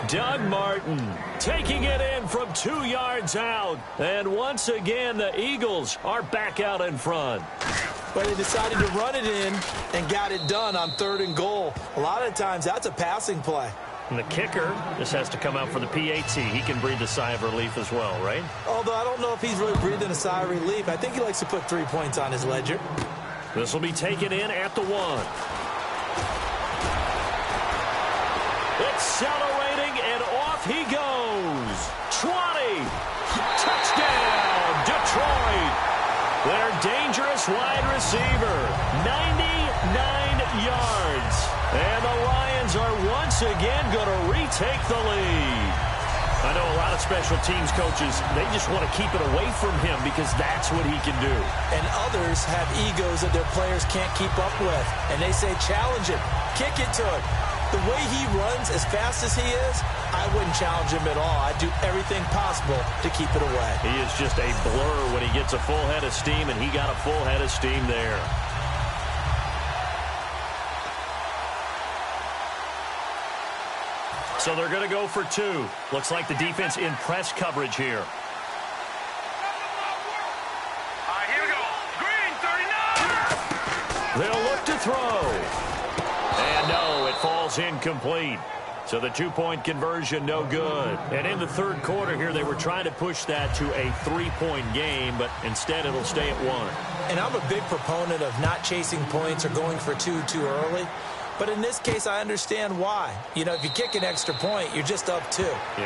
Doug Martin taking it in from 2 yards out. And once again, the Eagles are back out in front. But they decided to run it in and got it done on 3rd and goal. A lot of times, that's a passing play. And the kicker, this has to come out for the PAT. He can breathe a sigh of relief as well, right? Although I don't know if he's really breathing a sigh of relief. I think he likes to put 3 points on his ledger. This will be taken in at the 1. Accelerating, and off he goes. 20. Touchdown, Detroit. Their dangerous wide receiver. 99 yards. And the Lions are once again going to retake the lead. I know a lot of special teams coaches, they just want to keep it away from him because that's what he can do. And others have egos that their players can't keep up with. And they say, challenge him, kick it to him. The way he runs, as fast as he is, I wouldn't challenge him at all. I'd do everything possible to keep it away. He is just a blur when he gets a full head of steam, and he got a full head of steam there. So they're going to go for 2. Looks like the defense in press coverage here. Here we go. Green, 39. They'll look to throw. And no, it falls incomplete. So the 2-point conversion, no good. And in the 3rd quarter here, they were trying to push that to a 3-point game, but instead it'll stay at 1. And I'm a big proponent of not chasing points or going for 2 too early. But in this case, I understand why. You know, if you kick an extra point, you're just up 2,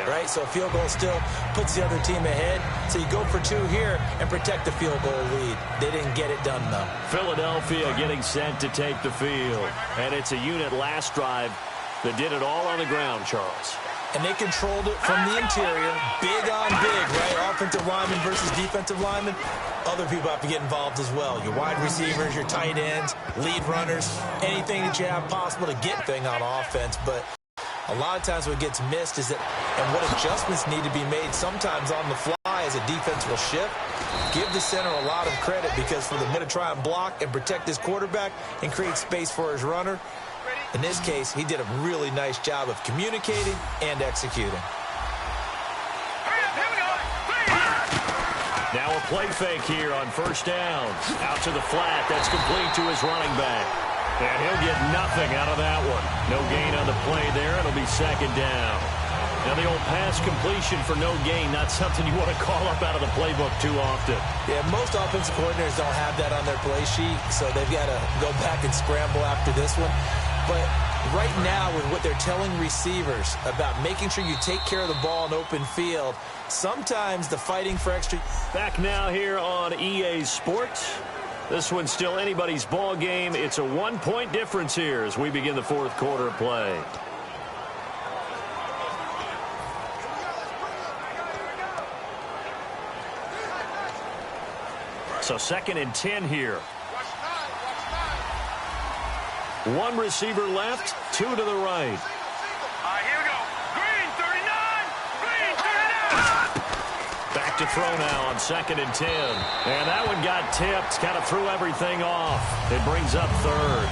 right? So a field goal still puts the other team ahead. So you go for 2 here and protect the field goal lead. They didn't get it done, though. Philadelphia getting set to take the field. And it's a unit last drive that did it all on the ground, Charles. And they controlled it from the interior. Big on big, right? Offensive lineman versus defensive lineman. Other people have to get involved as well. Your wide receivers, your tight ends, lead runners, anything that you have possible to get thing on offense. But a lot of times what gets missed is that, and what adjustments need to be made sometimes on the fly as a defense will shift. Give the center a lot of credit because for them to try and block and protect his quarterback and create space for his runner, in this case, he did a really nice job of communicating and executing. Now a play fake here on 1st down. Out to the flat. That's complete to his running back. And he'll get nothing out of that one. No gain on the play there. It'll be 2nd down. Now the old pass completion for no gain, not something you want to call up out of the playbook too often. Yeah, most offensive coordinators don't have that on their play sheet, so they've got to go back and scramble after this one. But right now, with what they're telling receivers about making sure you take care of the ball in open field, sometimes the fighting for extra... Back now here on EA Sports. This one's still anybody's ball game. It's a 1-point difference here as we begin the 4th quarter play. So 2nd and 10 here. 1 receiver left, 2 to the right. Here we go. Green, 39. Green, 39. Back to throw now on 2nd and 10. And that one got tipped, kind of threw everything off. It brings up 3rd.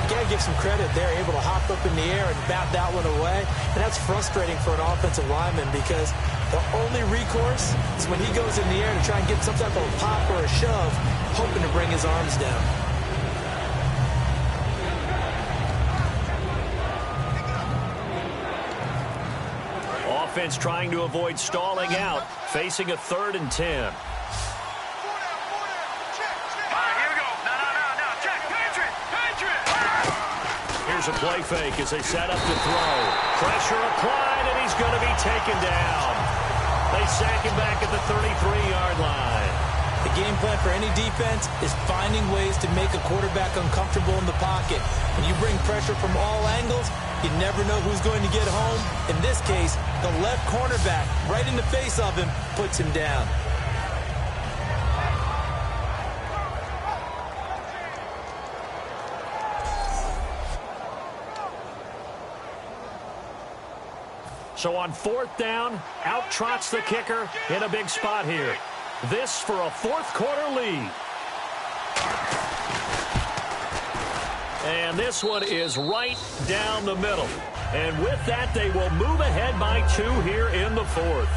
You got to give some credit. They're able to hop up in the air and bat that one away. And that's frustrating for an offensive lineman because the only recourse is when he goes in the air to try and get some type of a pop or a shove, hoping to bring his arms down. Offense trying to avoid stalling out, facing a 3rd and 10. Here we go. No. Check. Patriot. Here's a play fake as they set up to throw. Pressure applied, and he's going to be taken down. They sack him back at the 33-yard line. The game plan for any defense is finding ways to make a quarterback uncomfortable in the pocket. When you bring pressure from all angles, you never know who's going to get home. In this case, the left cornerback, right in the face of him, puts him down. So on fourth down, out trots the kicker in a big spot here. This for a fourth-quarter lead. And this one is right down the middle. And with that, they will move ahead by 2 here in the fourth.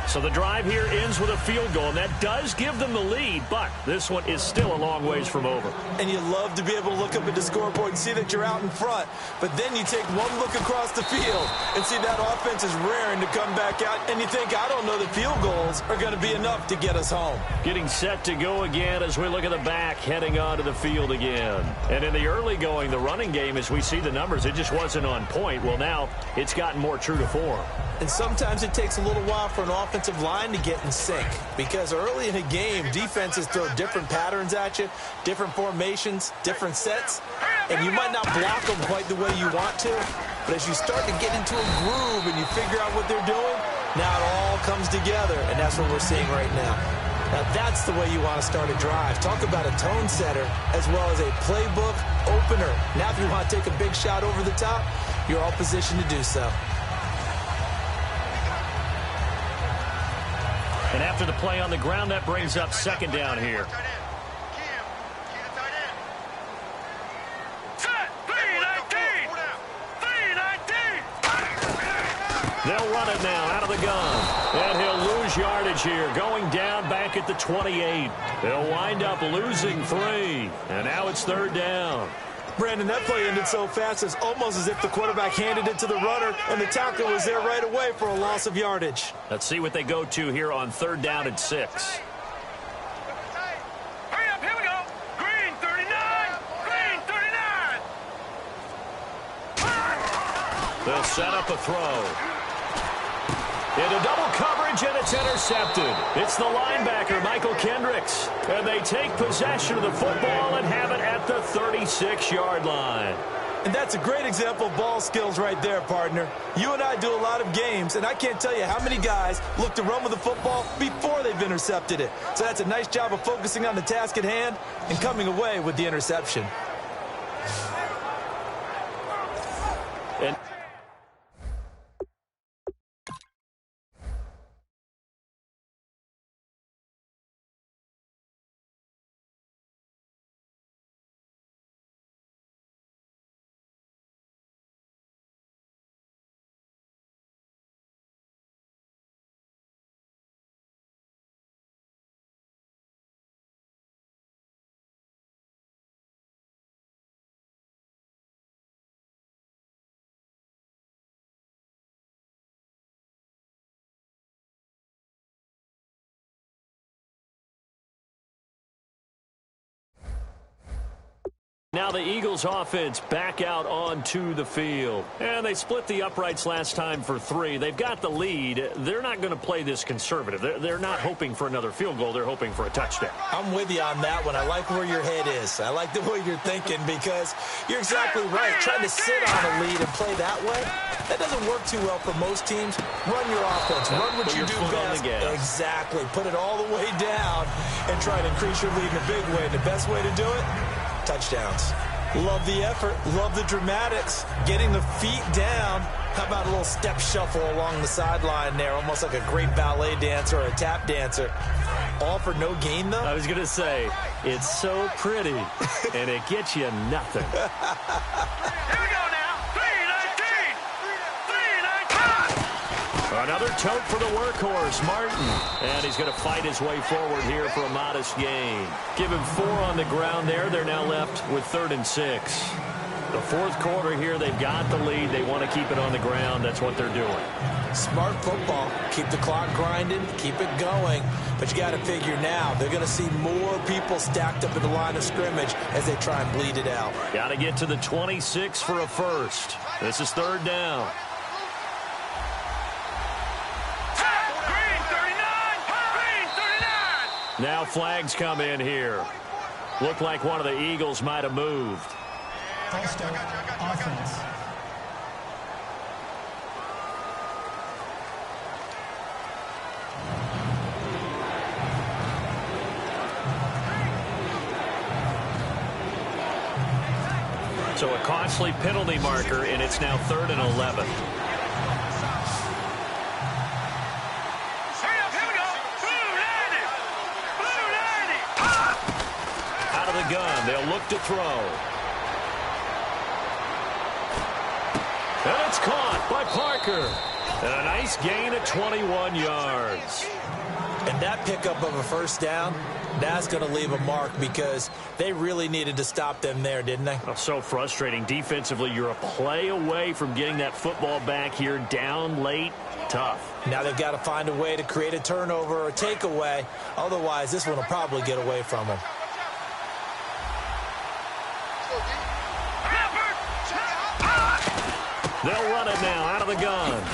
So the drive here ends with a field goal, and that does give them the lead, but this one is still a long ways from over. And you love to be able to look up at the scoreboard and see that you're out in front, but then you take one look across the field and see that offense is raring to come back out, and you think, I don't know that field goals are going to be enough to get us home. Getting set to go again as we look at the back, heading onto the field again. And in the early going, the running game, as we see the numbers, it just wasn't on point. Well, now it's gotten more true to form. And sometimes it takes a little while for an offensive line to get in sync, because early in a game, defenses throw different patterns at you, different formations, different sets, and you might not block them quite the way you want to, but as you start to get into a groove and you figure out what they're doing, now it all comes together, and that's what we're seeing right now. Now that's the way you want to start a drive. Talk about a tone setter as well as a playbook opener. Now if you want to take a big shot over the top, you're all positioned to do so. And after the play on the ground, that brings up second down here. They'll run it now out of the gun. And he'll lose yardage here, going down back at the 28. They'll wind up losing 3. And now it's third down. Brandon, that play ended so fast, it's almost as if the quarterback handed it to the runner, and the tackle was there right away for a loss of yardage. Let's see what they go to here on third down and 6. Hurry up, here we go. Green 39. Green 39. They'll set up a throw. Into double coverage, and it's intercepted. It's the linebacker, Michael Kendricks. And they take possession of the football and have it at the 36-yard line. And that's a great example of ball skills right there, partner. You and I do a lot of games, and I can't tell you how many guys look to run with the football before they've intercepted it. So that's a nice job of focusing on the task at hand and coming away with the interception. And now the Eagles offense back out onto the field. And they split the uprights last time for 3. They've got the lead. They're not going to play this conservative. They're not hoping for another field goal. They're hoping for a touchdown. I'm with you on that one. I like where your head is. I like the way you're thinking, because you're exactly right. Trying to sit on a lead and play that way, that doesn't work too well for most teams. Run your offense. Run what you do best. Exactly. Put it all the way down and try to increase your lead in a big way. And the best way to do it, touchdowns. Love the effort. Love the dramatics. Getting the feet down. How about a little step shuffle along the sideline there, almost like a great ballet dancer or a tap dancer. All for no gain, though? I was going to say, it's so pretty, and it gets you nothing. Here we go now. 319. 319. Another tote for the workhorse, Martin. And he's going to fight his way forward here for a modest gain. Give him 4 on the ground there. They're now left with 3rd and 6. The fourth quarter here, they've got the lead. They want to keep it on the ground. That's what they're doing. Smart football. Keep the clock grinding. Keep it going. But you got to figure now, they're going to see more people stacked up at the line of scrimmage as they try and bleed it out. Got to get to the 26 for a first. This is 3rd down. Now flags come in here. Looked like one of the Eagles might have moved. False start, offense. So a costly penalty marker, and it's now 3rd and 11. Out of the gun, they'll look to throw. And it's caught by Parker. And a nice gain of 21 yards. And that pickup of a first down, that's going to leave a mark because they really needed to stop them there, didn't they? Oh, so frustrating. Defensively, you're a play away from getting that football back here down late. Tough. Now they've got to find a way to create a turnover or a takeaway. Otherwise, this one will probably get away from them. They'll run it now out of the gun.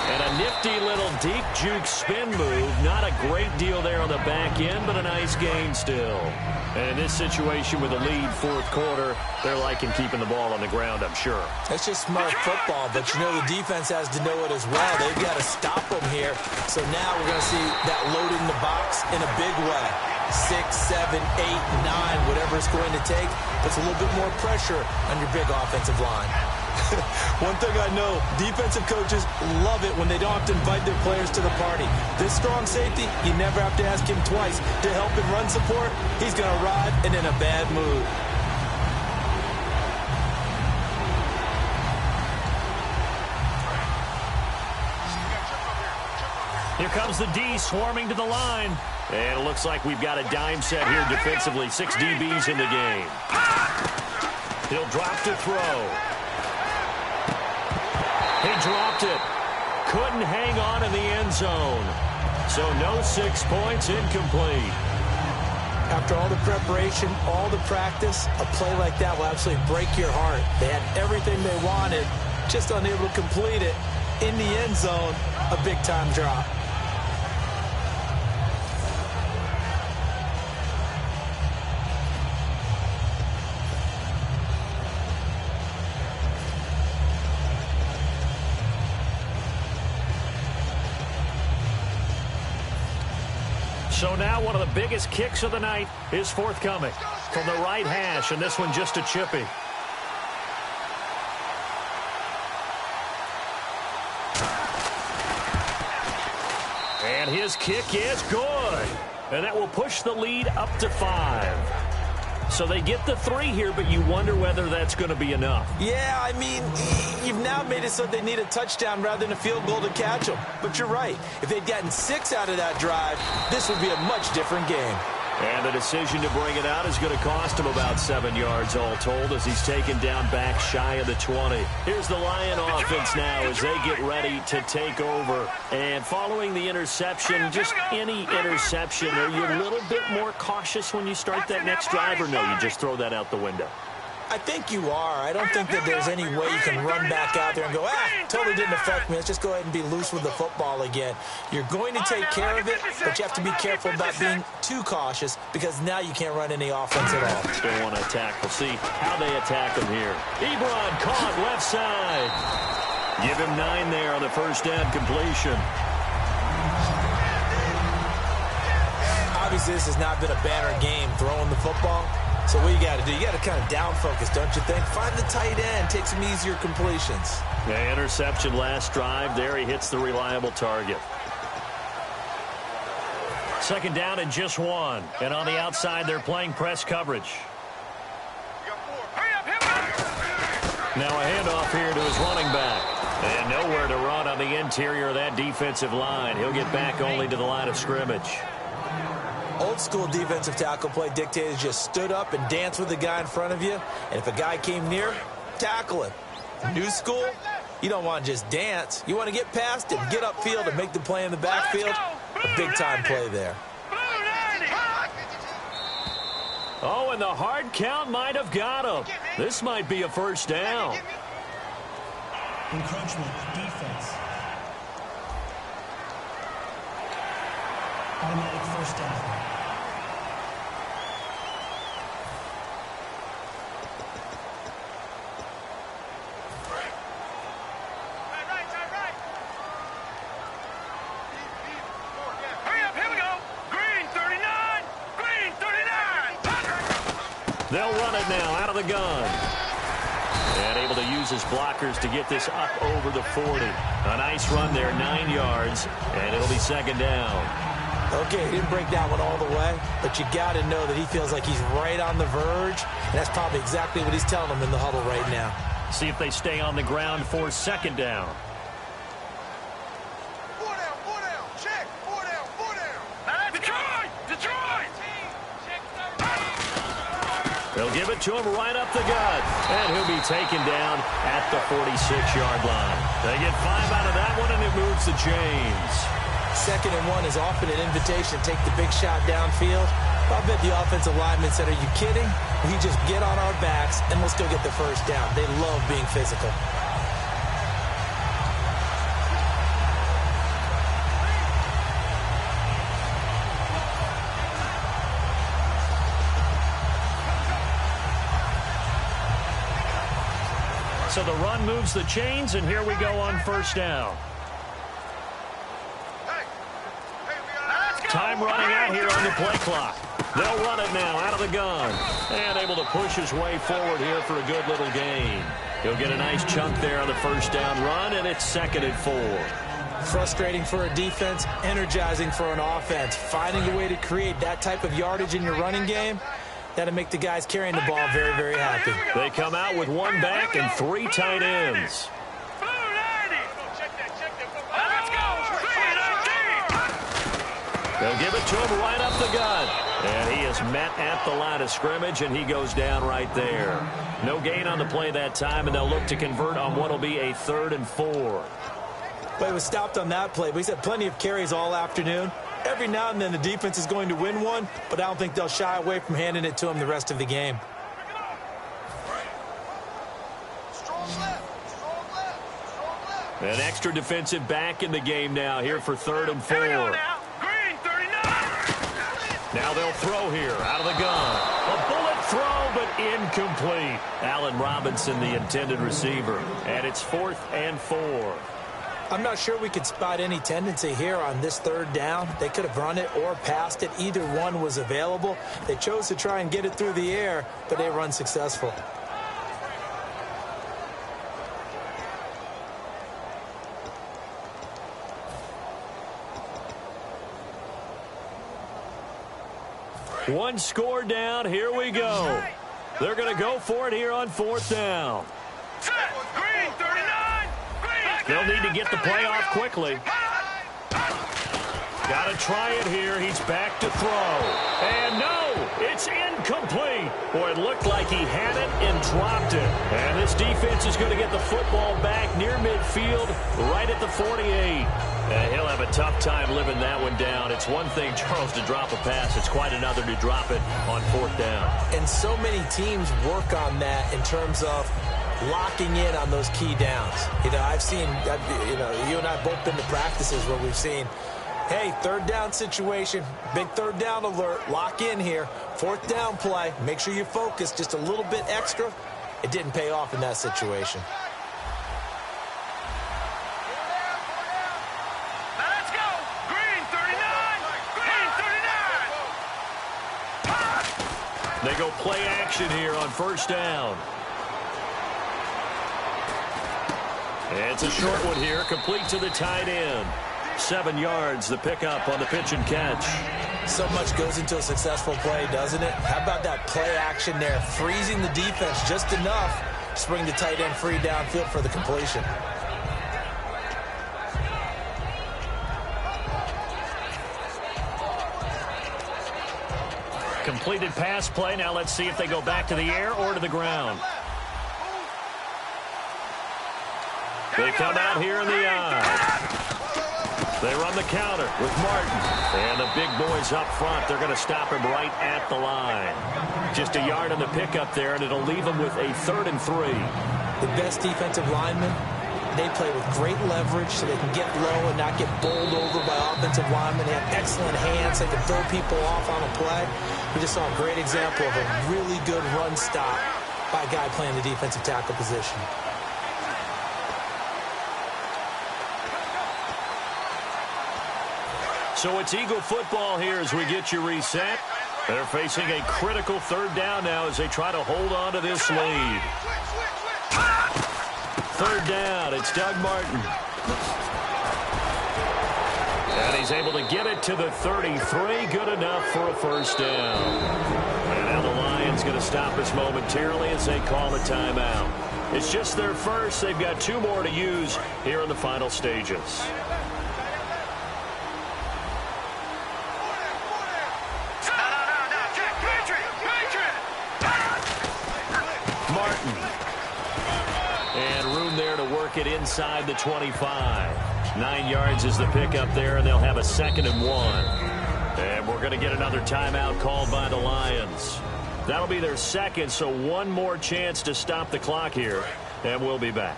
And a nifty little deep juke spin move. Not a great deal there on the back end, but a nice gain still. And in this situation with a lead 4th quarter, they're liking keeping the ball on the ground, I'm sure. It's just smart football, but you know the defense has to know it as well. They've got to stop them here. So now we're going to see that loading the box in a big way. 6, 7, 8, 9, whatever it's going to take, puts a little bit more pressure on your big offensive line. One thing I know, defensive coaches love it when they don't have to invite their players to the party. This strong safety, you never have to ask him twice to help in run support. He's going to arrive and in a bad mood. Here comes the D swarming to the line. And it looks like we've got a dime set here defensively. 6 DBs in the game. He'll drop to throw. He dropped it. Couldn't hang on in the end zone. So no 6 points, incomplete. After all the preparation, all the practice, a play like that will absolutely break your heart. They had everything they wanted, just unable to complete it. In the end zone, a big-time drop. So now one of the biggest kicks of the night is forthcoming from the right hash, and this one just a chippy. And his kick is good. And that will push the lead up to 5. So they get the 3 here, but you wonder whether that's going to be enough. Yeah, I mean, you've now made it so they need a touchdown rather than a field goal to catch them. But you're right. If they'd gotten 6 out of that drive, this would be a much different game. And the decision to bring it out is going to cost him about 7 yards all told as he's taken down back shy of the 20. Here's the Lion offense now as they get ready to take over. And following the interception, just any interception, are you a little bit more cautious when you start that next drive, or no, you just throw that out the window? I think you are. I don't think that there's any way you can run back out there and go, totally didn't affect me. Let's just go ahead and be loose with the football again. You're going to take care of it, but you have to be careful about being too cautious because now you can't run any offense at all. Still want to attack. We'll see how they attack him here. Ebron caught left side. Give him 9 there on the first down completion. Obviously, this has not been a banner game throwing the football. So what you got to do, you got to kind of down focus, don't you think? Find the tight end, take some easier completions. Yeah, interception last drive. There he hits the reliable target. Second down and just 1. And on the outside, they're playing press coverage. Now a handoff here to his running back. And nowhere to run on the interior of that defensive line. He'll get back only to the line of scrimmage. Old school defensive tackle play dictated just stood up and danced with the guy in front of you. And if a guy came near, tackle him. New school, you don't want to just dance. You want to get past it, get upfield, and make the play in the backfield. A big-time play there. Oh, and the hard count might have got him. This might be a first down. Encroachment, defense. Automatic first down. They'll run it now out of the gun. And able to use his blockers to get this up over the 40. A nice run there, 9 yards, and it'll be second down. Okay, he didn't break that one all the way, but you got to know that he feels like he's right on the verge, and that's probably exactly what he's telling them in the huddle right now. See if they stay on the ground for second down. They'll give it to him right up the gut. And he'll be taken down at the 46-yard line. They get 5 out of that one, and it moves the chains. 2nd and 1 is often an invitation to take the big shot downfield. I bet the offensive lineman said, are you kidding? We just get on our backs, and we'll still get the first down. They love being physical. So the run moves the chains, and here we go on first down. Time running out here on the play clock. They'll run it now out of the gun. And able to push his way forward here for a good little gain. He'll get a nice chunk there on the first down run, and it's 2nd and 4. Frustrating for a defense, energizing for an offense. Finding a way to create that type of yardage in your running game, that'll make the guys carrying the ball very, very happy. They come out with 1 back and 3 tight ends. They'll give it to him right up the gut. And he is met at the line of scrimmage, and he goes down right there. No gain on the play that time, and they'll look to convert on what will be a 3rd and 4. But he was stopped on that play, but he's had plenty of carries all afternoon. Every now and then the defense is going to win one, but I don't think they'll shy away from handing it to him the rest of the game. An extra defensive back in the game now here for 3rd and 4. Now they'll throw here out of the gun. A bullet throw, but incomplete. Allen Robinson, the intended receiver. And it's 4th and 4. I'm not sure we could spot any tendency here on this 3rd down. They could have run it or passed it. Either one was available. They chose to try and get it through the air, but they were unsuccessful. One score down. Here we go. They're going to go for it here on 4th down. They'll need to get the play off quickly. Got to try it here. He's back to throw. And no, it's incomplete. Boy, it looked like he had it and dropped it. And this defense is going to get the football back near midfield, right at the 48. And he'll have a tough time living that one down. It's one thing, Charles, to drop a pass. It's quite another to drop it on 4th down. And so many teams work on that in terms of locking in on those key downs. You know, I've seen, you and I have both been to practices where we've seen, hey, 3rd down situation, big 3rd down alert, lock in here, 4th down play, make sure you focus just a little bit extra. It didn't pay off in that situation. Let's go! Green 39! Green 39! They go play action here on 1st down. It's a short one here, complete to the tight end. 7 yards, the pickup on the pitch and catch. So much goes into a successful play, doesn't it? How about that play action there, freezing the defense just enough to bring the tight end free downfield for the completion. Completed pass play. Now let's see if they go back to the air or to the ground. They come out here in the eye. They run the counter with Martin. And the big boys up front, they're going to stop him right at the line. Just a yard on the pickup there, and it'll leave them with a 3rd and 3. The best defensive linemen, they play with great leverage so they can get low and not get bowled over by offensive linemen. They have excellent hands. They can throw people off on a play. We just saw a great example of a really good run stop by a guy playing the defensive tackle position. So it's Eagle football here as we get you reset. They're facing a critical third down now as they try to hold on to this lead. Third down, it's Doug Martin. And he's able to get it to the 33. Good enough for a first down. And now the Lions going to stop us momentarily as they call a timeout. It's just their first. They've got 2 more to use here in the final stages. Martin. And room there to work it inside the 25. 9 yards is the pickup there, and they'll have a 2nd and 1. And we're going to get another timeout called by the Lions. That'll be their 2nd, so 1 more chance to stop the clock here, and we'll be back.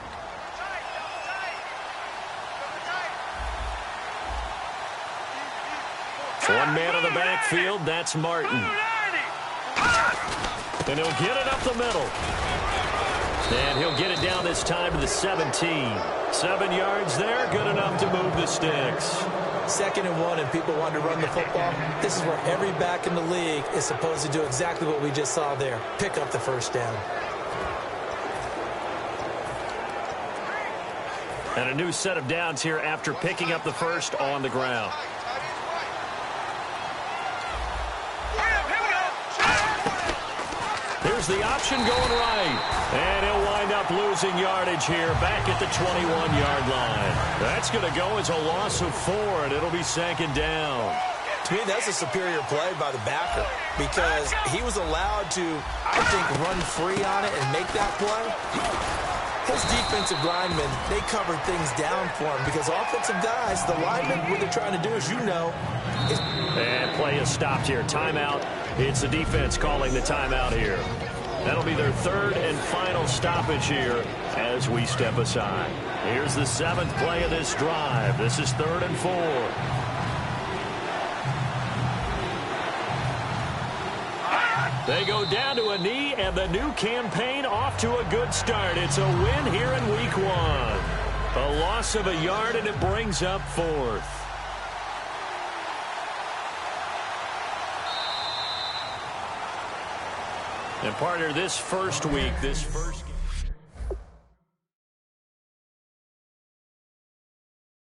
One man in the backfield, that's Martin. And he'll get it up the middle. And he'll get it down this time to the 17. 7 yards there, good enough to move the sticks. 2nd and 1, and people want to run the football. This is where every back in the league is supposed to do exactly what we just saw there. Pick up the first down. And a new set of downs here after picking up the first on the ground. Here's the option going right. And he'll wind up losing yardage here back at the 21-yard line. That's going to go as a loss of 4, and it'll be 2nd down. To me, that's a superior play by the backer because he was allowed to, I think, run free on it and make that play. His defensive linemen, they covered things down for him because offensive guys, the linemen, what they're trying to do, as you know, is... And play is stopped here. Timeout. It's the defense calling the timeout here. That'll be their 3rd and final stoppage here as we step aside. Here's the 7th play of this drive. This is 3rd and 4. They go down to a knee, and the new campaign off to a good start. It's a win here in week 1. A loss of a yard, and it brings up 4th. And partner, this first week, this first game.